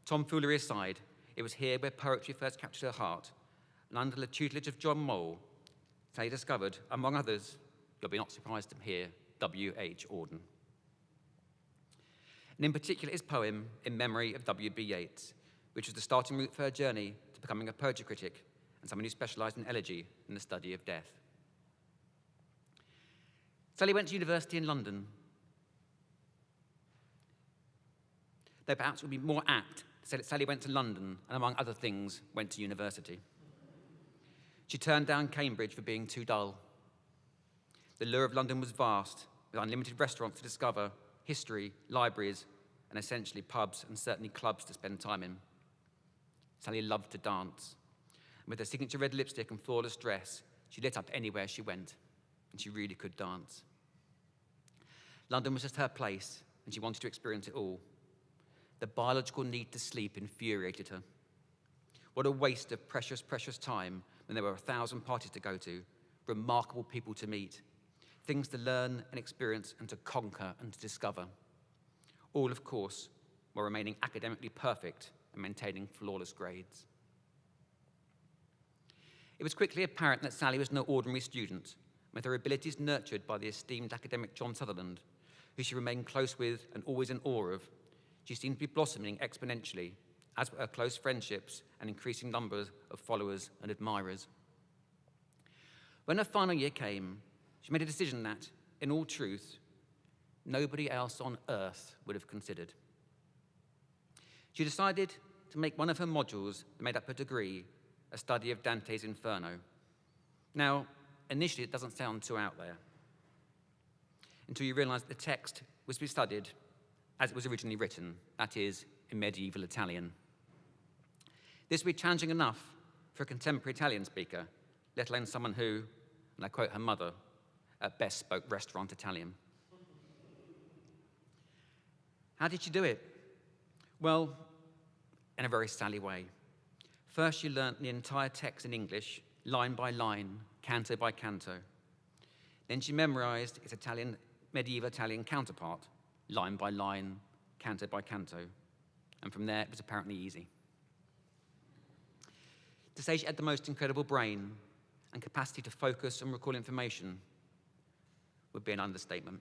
tomfoolery aside, it was here where poetry first captured her heart, and under the tutelage of John Moll, Sally discovered, among others, you'll be not surprised to hear, W.H. Auden. And in particular his poem, In Memory of W.B. Yeats, which was the starting route for her journey to becoming a poetry critic and someone who specialized in elegy and the study of death. Sally went to university in London. Though perhaps it would be more apt to say that Sally went to London and, among other things, went to university. She turned down Cambridge for being too dull. The lure of London was vast, with unlimited restaurants to discover, history, libraries, and essentially pubs and certainly clubs to spend time in. Sally loved to dance. And with her signature red lipstick and flawless dress, she lit up anywhere she went, and she really could dance. London was just her place, and she wanted to experience it all. The biological need to sleep infuriated her. What a waste of precious, precious time when there were 1,000 parties to go to, remarkable people to meet, things to learn and experience and to conquer and to discover. All, of course, while remaining academically perfect and maintaining flawless grades. It was quickly apparent that Sally was no ordinary student, with her abilities nurtured by the esteemed academic John Sutherland, who she remained close with and always in awe of. She seemed to be blossoming exponentially, as were her close friendships and increasing numbers of followers and admirers. When her final year came, she made a decision that, in all truth, nobody else on earth would have considered. She decided to make one of her modules that made up her degree a study of Dante's Inferno. Now, initially it doesn't sound too out there, until you realize that the text was to be studied as it was originally written, that is, in medieval Italian. This would be challenging enough for a contemporary Italian speaker, let alone someone who, and I quote her mother, at best spoke restaurant Italian. How did she do it? Well, in a very Sally way. First, she learnt the entire text in English, line by line, canto by canto. Then she memorized its medieval Italian counterpart, line by line, canto by canto. And from there, it was apparently easy. To say she had the most incredible brain and capacity to focus and recall information would be an understatement.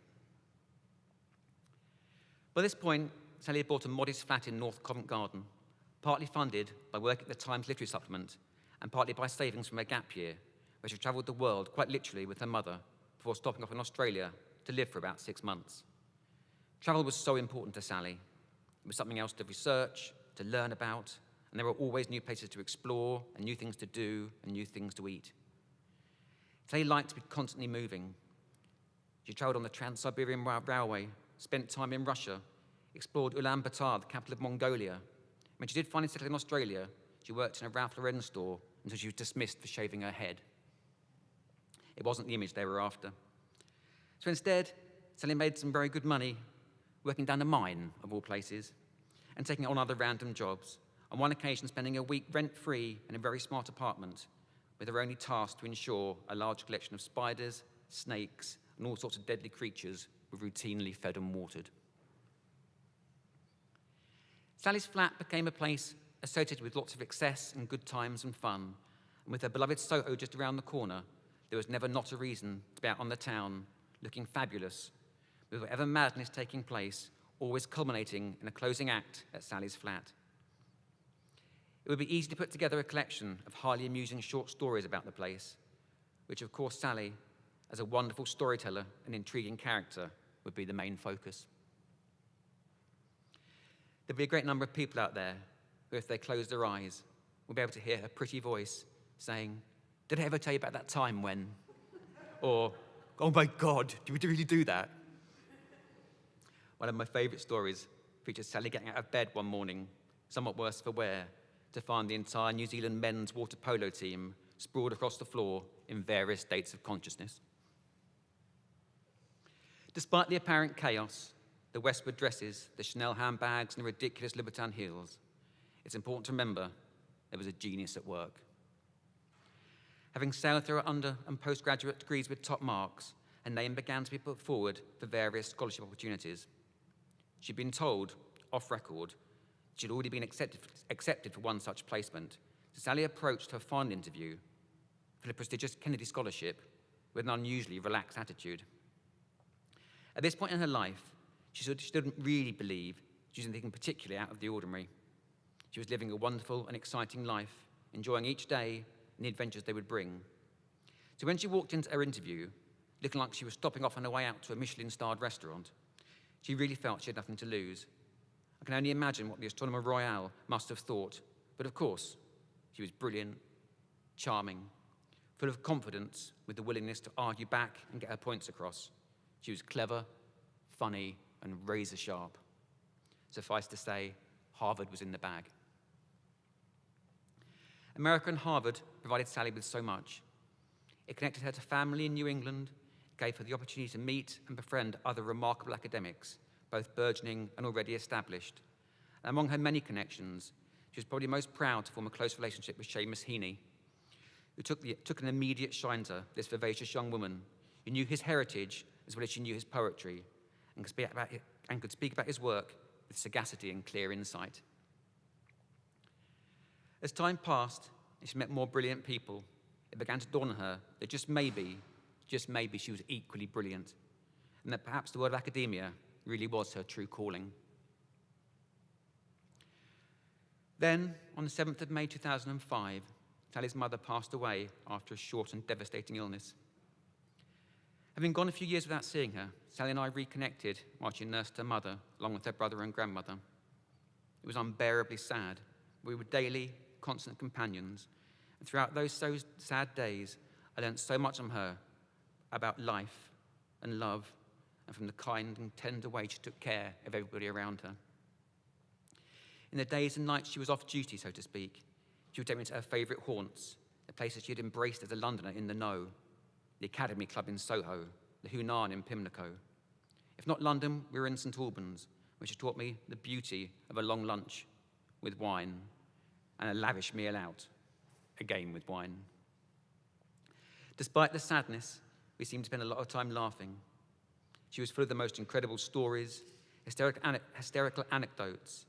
By this point, Sally had bought a modest flat in North Covent Garden, partly funded by work at the Times Literary Supplement and partly by savings from her gap year, where she travelled the world, quite literally, with her mother before stopping off in Australia to live for about 6 months. Travel was so important to Sally. It was something else to research, to learn about, and there were always new places to explore and new things to do and new things to eat. Sally liked to be constantly moving. She travelled on the Trans-Siberian Railway, spent time in Russia, explored Ulaanbaatar, the capital of Mongolia. When she did finally settle in Australia, she worked in a Ralph Lauren store until she was dismissed for shaving her head. It wasn't the image they were after. So instead, Sally made some very good money working down a mine, of all places, and taking on other random jobs, on one occasion spending a week rent-free in a very smart apartment, with her only task to ensure a large collection of spiders, snakes, and all sorts of deadly creatures were routinely fed and watered. Sally's flat became a place associated with lots of excess and good times and fun, and with her beloved Soho just around the corner, there was never not a reason to be out on the town, looking fabulous, with whatever madness taking place, always culminating in a closing act at Sally's flat. It would be easy to put together a collection of highly amusing short stories about the place, which of course Sally, as a wonderful storyteller and intriguing character, would be the main focus. There'd be a great number of people out there who, if they closed their eyes, would be able to hear her pretty voice saying, "Did I ever tell you about that time when?" Or, "Oh my God, did we really do that?" One of my favorite stories features Sally getting out of bed one morning, somewhat worse for wear, to find the entire New Zealand men's water polo team sprawled across the floor in various states of consciousness. Despite the apparent chaos, the Westwood dresses, the Chanel handbags, and the ridiculous Louboutin heels, it's important to remember there was a genius at work. Having sailed through her under- and postgraduate degrees with top marks, her name began to be put forward for various scholarship opportunities. She'd been told, off record, she'd already been accepted for one such placement, so Sally approached her final interview for the prestigious Kennedy Scholarship with an unusually relaxed attitude. At this point in her life, she didn't really believe she was anything particularly out of the ordinary. She was living a wonderful and exciting life, enjoying each day and the adventures they would bring. So when she walked into her interview, looking like she was stopping off on her way out to a Michelin-starred restaurant, she really felt she had nothing to lose. I can only imagine what the Astronomer Royal must have thought, but of course, she was brilliant, charming, full of confidence, with the willingness to argue back and get her points across. She was clever, funny, and razor sharp. Suffice to say, Harvard was in the bag. America and Harvard provided Sally with so much. It connected her to family in New England, gave her the opportunity to meet and befriend other remarkable academics, both burgeoning and already established. And among her many connections, she was probably most proud to form a close relationship with Seamus Heaney, who took an immediate shine to this vivacious young woman who knew his heritage as well as she knew his poetry and could speak about his work with sagacity and clear insight. As time passed and she met more brilliant people, it began to dawn on her that just maybe she was equally brilliant, and that perhaps the world of academia really was her true calling. Then, on the 7th of May 2005, Sally's mother passed away after a short and devastating illness. Having gone a few years without seeing her, Sally and I reconnected while she nursed her mother, along with her brother and grandmother. It was unbearably sad. We were daily, constant companions, and throughout those so sad days, I learned so much from her about life and love, and from the kind and tender way she took care of everybody around her. In the days and nights she was off duty, so to speak, she would take me to her favourite haunts, the places she had embraced as a Londoner in the know, the Academy Club in Soho, the Hunan in Pimlico. If not London, we were in St Albans, which has taught me the beauty of a long lunch with wine and a lavish meal out, again with wine. Despite the sadness, we seemed to spend a lot of time laughing. She was full of the most incredible stories, hysterical anecdotes,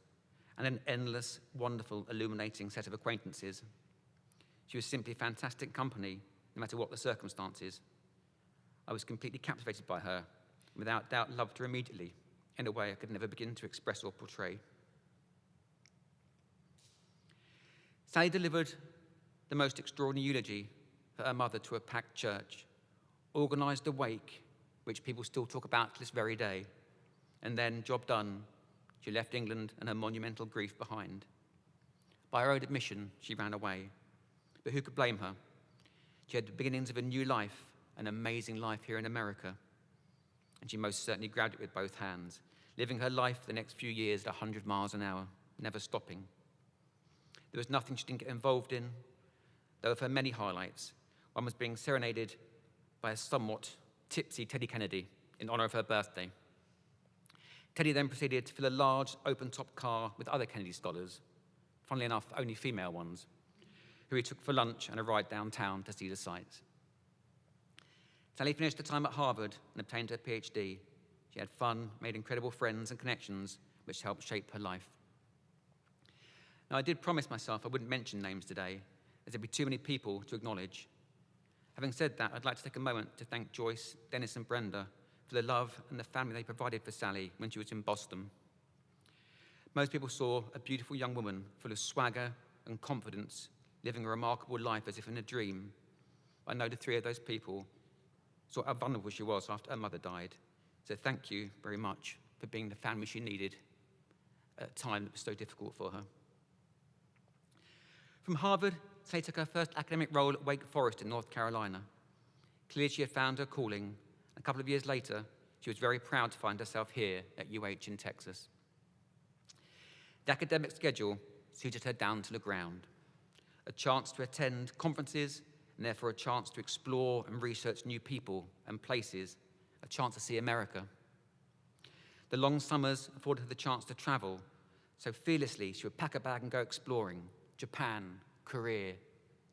and an endless, wonderful, illuminating set of acquaintances. She was simply fantastic company, no matter what the circumstances. I was completely captivated by her, and without doubt loved her immediately, in a way I could never begin to express or portray. Sally delivered the most extraordinary eulogy for her mother to a packed church, organised a wake, which people still talk about to this very day, and then, job done, she left England and her monumental grief behind. By her own admission, she ran away, but who could blame her? She had the beginnings of a new life, an amazing life here in America, and she most certainly grabbed it with both hands, living her life for the next few years at 100 miles an hour, never stopping. There was nothing she didn't get involved in, though of her many highlights, one was being serenaded by a somewhat tipsy Teddy Kennedy in honor of her birthday. Teddy then proceeded to fill a large, open-top car with other Kennedy scholars, funnily enough, only female ones, who he took for lunch and a ride downtown to see the sights. Sally finished her time at Harvard and obtained her PhD. She had fun, made incredible friends and connections, which helped shape her life. Now, I did promise myself I wouldn't mention names today, as there'd be too many people to acknowledge. Having said that, I'd like to take a moment to thank Joyce, Dennis, and Brenda for the love and the family they provided for Sally when she was in Boston. Most people saw a beautiful young woman full of swagger and confidence, living a remarkable life as if in a dream. I know the three of those people saw how vulnerable she was after her mother died. So thank you very much for being the family she needed at a time that was so difficult for her. From Harvard, Sally took her first academic role at Wake Forest in North Carolina. Clearly she had found her calling. A couple of years later, she was very proud to find herself here at UH in Texas. The academic schedule suited her down to the ground. A chance to attend conferences, and therefore a chance to explore and research new people and places, a chance to see America. The long summers afforded her the chance to travel, so fearlessly she would pack a bag and go exploring. Japan, Korea,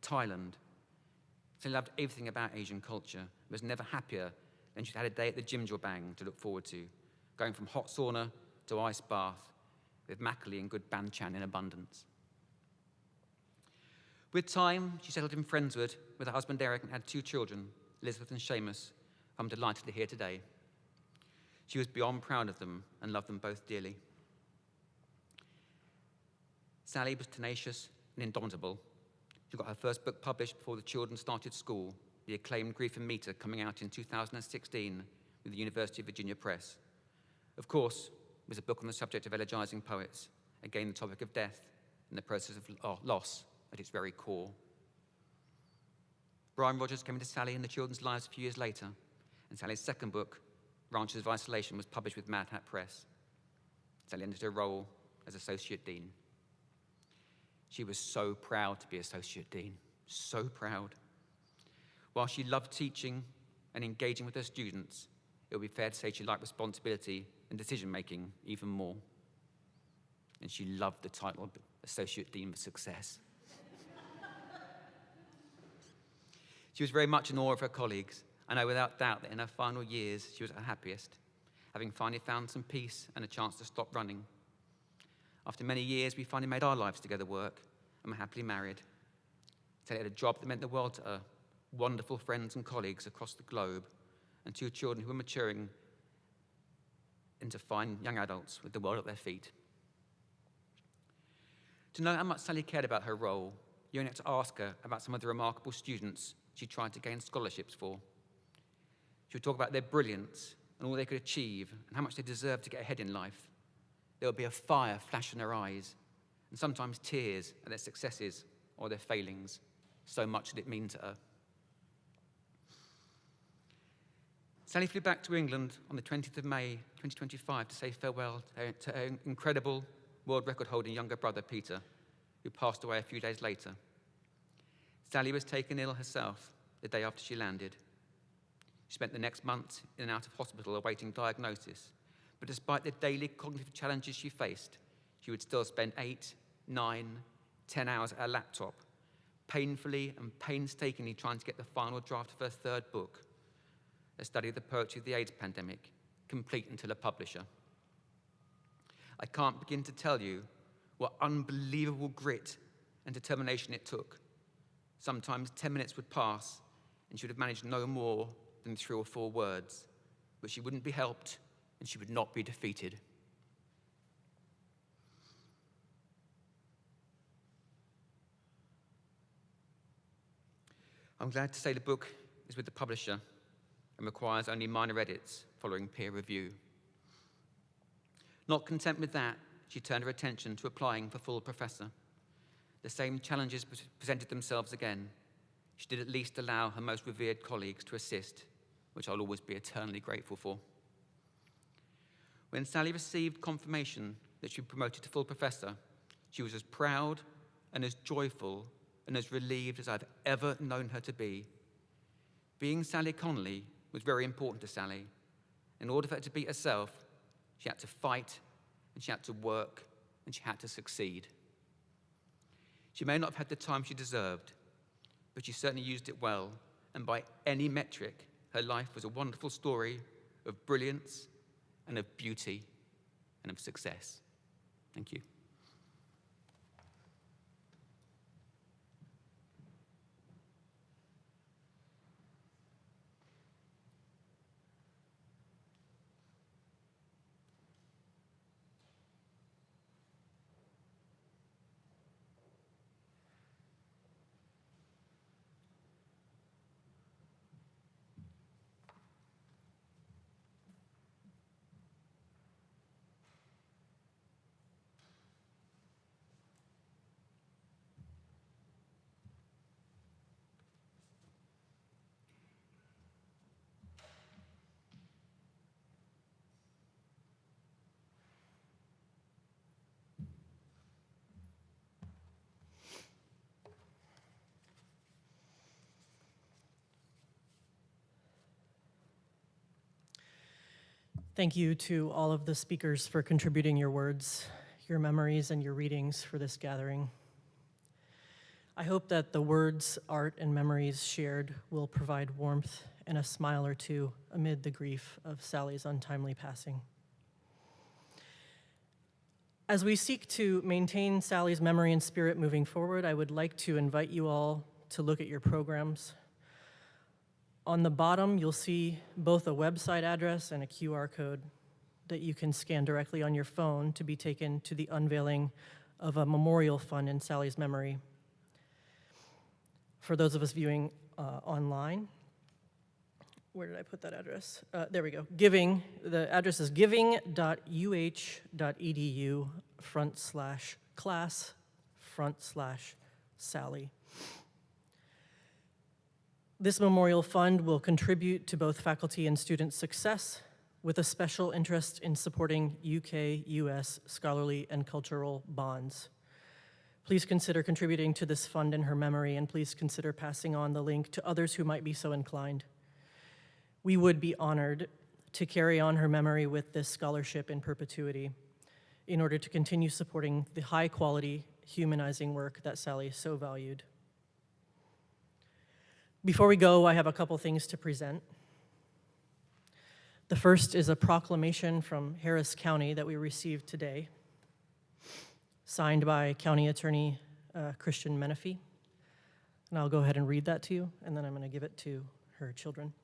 Thailand. She loved everything about Asian culture, was never happier than she'd had a day at the Jimjilbang to look forward to, going from hot sauna to ice bath, with makgeolli and good banchan in abundance. With time, she settled in Friendswood with her husband Eric and had 2 children, Elizabeth and Seamus, who I'm delighted to hear today. She was beyond proud of them and loved them both dearly. Sally was tenacious and indomitable. She got her first book published before the children started school, the acclaimed Grief and Meter, coming out in 2016 with the University of Virginia Press. Of course, it was a book on the subject of elegizing poets, again the topic of death and the process of loss at its very core. Brian Rogers came into Sally and the children's lives a few years later, and Sally's second book, Branches of Isolation, was published with Mad Hat Press. Sally entered her role as Associate Dean. She was so proud to be Associate Dean, so proud. While she loved teaching and engaging with her students, it would be fair to say she liked responsibility and decision-making even more. And she loved the title of Associate Dean for Success. She was very much in awe of her colleagues. I know without doubt that in her final years, she was at her happiest, having finally found some peace and a chance to stop running. After many years, we finally made our lives together work, and were happily married. Sally had a job that meant the world to her, wonderful friends and colleagues across the globe, and 2 children who were maturing into fine young adults with the world at their feet. To know how much Sally cared about her role, you only had to ask her about some of the remarkable students she tried to gain scholarships for. She would talk about their brilliance and all they could achieve and how much they deserved to get ahead in life. There would be a fire flash in her eyes, and sometimes tears at their successes or their failings. So much did it mean to her. Sally flew back to England on the 20th of May, 2025, to say farewell to her incredible world record-holding younger brother, Peter, who passed away a few days later. Sally was taken ill herself the day after she landed. She spent the next month in and out of hospital awaiting diagnosis, but despite the daily cognitive challenges she faced, she would still spend 8, 9, 10 hours at her laptop, painfully and painstakingly trying to get the final draft of her third book, A Study of the Poetry of the AIDS Pandemic, complete until a publisher. I can't begin to tell you what unbelievable grit and determination it took. Sometimes 10 minutes would pass and she would have managed no more than 3 or 4 words, but she wouldn't be helped and she would not be defeated. I'm glad to say the book is with the publisher and requires only minor edits following peer review. Not content with that, she turned her attention to applying for full professor. The same challenges presented themselves again. She did at least allow her most revered colleagues to assist, which I'll always be eternally grateful for. When Sally received confirmation that she was promoted to full professor, she was as proud and as joyful and as relieved as I've ever known her to be. Being Sally Connolly was very important to Sally. In order for her to be herself, she had to fight, and she had to work, and she had to succeed. She may not have had the time she deserved, but she certainly used it well, and by any metric, her life was a wonderful story of brilliance and of beauty and of success. Thank you. Thank you to all of the speakers for contributing your words, your memories, and your readings for this gathering. I hope that the words, art, and memories shared will provide warmth and a smile or two amid the grief of Sally's untimely passing. As we seek to maintain Sally's memory and spirit moving forward, I would like to invite you all to look at your programs. On the bottom, you'll see both a website address and a QR code that you can scan directly on your phone to be taken to the unveiling of a memorial fund in Sally's memory. For those of us viewing online, where did I put that address? There we go. Giving, the address is giving.uh.edu/class/Sally. This memorial fund will contribute to both faculty and student success with a special interest in supporting UK-US scholarly and cultural bonds. Please consider contributing to this fund in her memory, and please consider passing on the link to others who might be so inclined. We would be honored to carry on her memory with this scholarship in perpetuity in order to continue supporting the high-quality, humanizing work that Sally so valued. Before we go, I have a couple things to present. The first is a proclamation from Harris County that we received today, signed by County Attorney Christian Menefee. And I'll go ahead and read that to you, and then I'm going to give it to her children.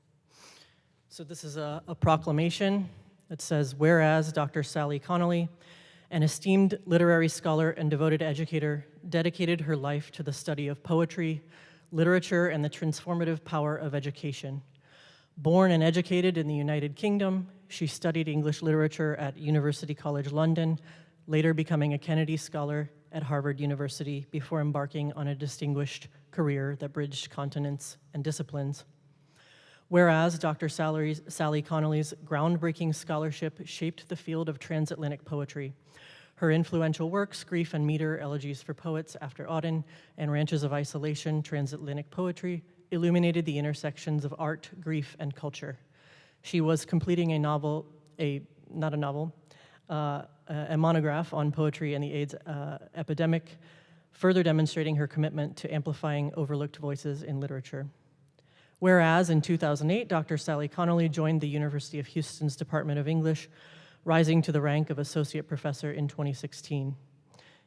So this is a proclamation that says, whereas Dr. Sally Connolly, an esteemed literary scholar and devoted educator, dedicated her life to the study of poetry, literature, and the transformative power of education. Born and educated in the United Kingdom, she studied English literature at University College London, later becoming a Kennedy Scholar at Harvard University before embarking on a distinguished career that bridged continents and disciplines. Whereas Dr. Sally Connolly's groundbreaking scholarship shaped the field of transatlantic poetry. Her influential works, Grief and Meter, Elegies for Poets After Auden, and Ranches of Isolation, Transatlantic Poetry, illuminated the intersections of art, grief, and culture. She was completing a not a novel, a monograph on poetry and the AIDS epidemic, further demonstrating her commitment to amplifying overlooked voices in literature. Whereas in 2008, Dr. Sally Connolly joined the University of Houston's Department of English, rising to the rank of associate professor in 2016.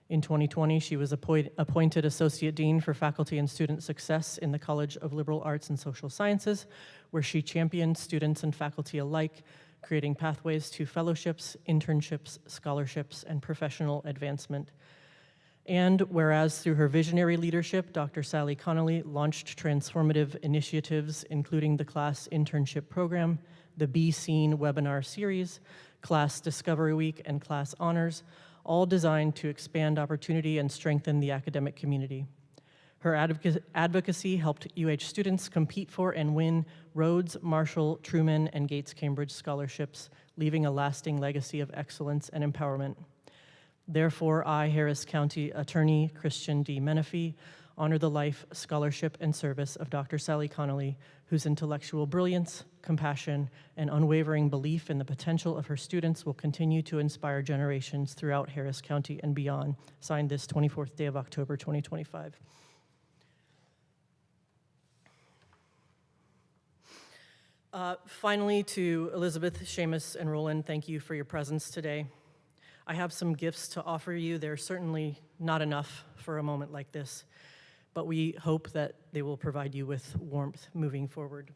In 2020, she was appointed Associate Dean for Faculty and Student Success in the College of Liberal Arts and Social Sciences, where she championed students and faculty alike, creating pathways to fellowships, internships, scholarships, and professional advancement. And whereas through her visionary leadership, Dr. Sally Connolly launched transformative initiatives, including the class internship program, the Be Seen webinar series, Class Discovery Week, and Class Honors, all designed to expand opportunity and strengthen the academic community. Her advocacy helped UH students compete for and win Rhodes, Marshall, Truman, and Gates Cambridge scholarships, leaving a lasting legacy of excellence and empowerment. Therefore, I, Harris County Attorney Christian D. Menefee, honor the life, scholarship, and service of Dr. Sally Connolly, whose intellectual brilliance, compassion, and unwavering belief in the potential of her students will continue to inspire generations throughout Harris County and beyond. Signed this 24th day of October, 2025. Finally, to Elizabeth, Seamus, and Roland, thank you for your presence today. I have some gifts to offer you. They're certainly not enough for a moment like this, but we hope that they will provide you with warmth moving forward.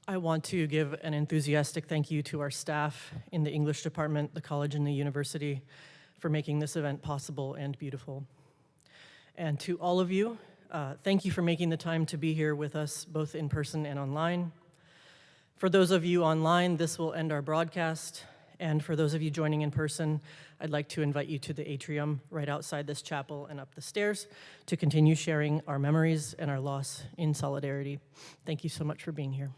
I want to give an enthusiastic thank you to our staff in the English department, the college, and the university for making this event possible and beautiful. And to all of you, thank you for making the time to be here with us, both in person and online. For those of you online, this will end our broadcast. And for those of you joining in person, I'd like to invite you to the atrium right outside this chapel and up the stairs to continue sharing our memories and our loss in solidarity. Thank you so much for being here.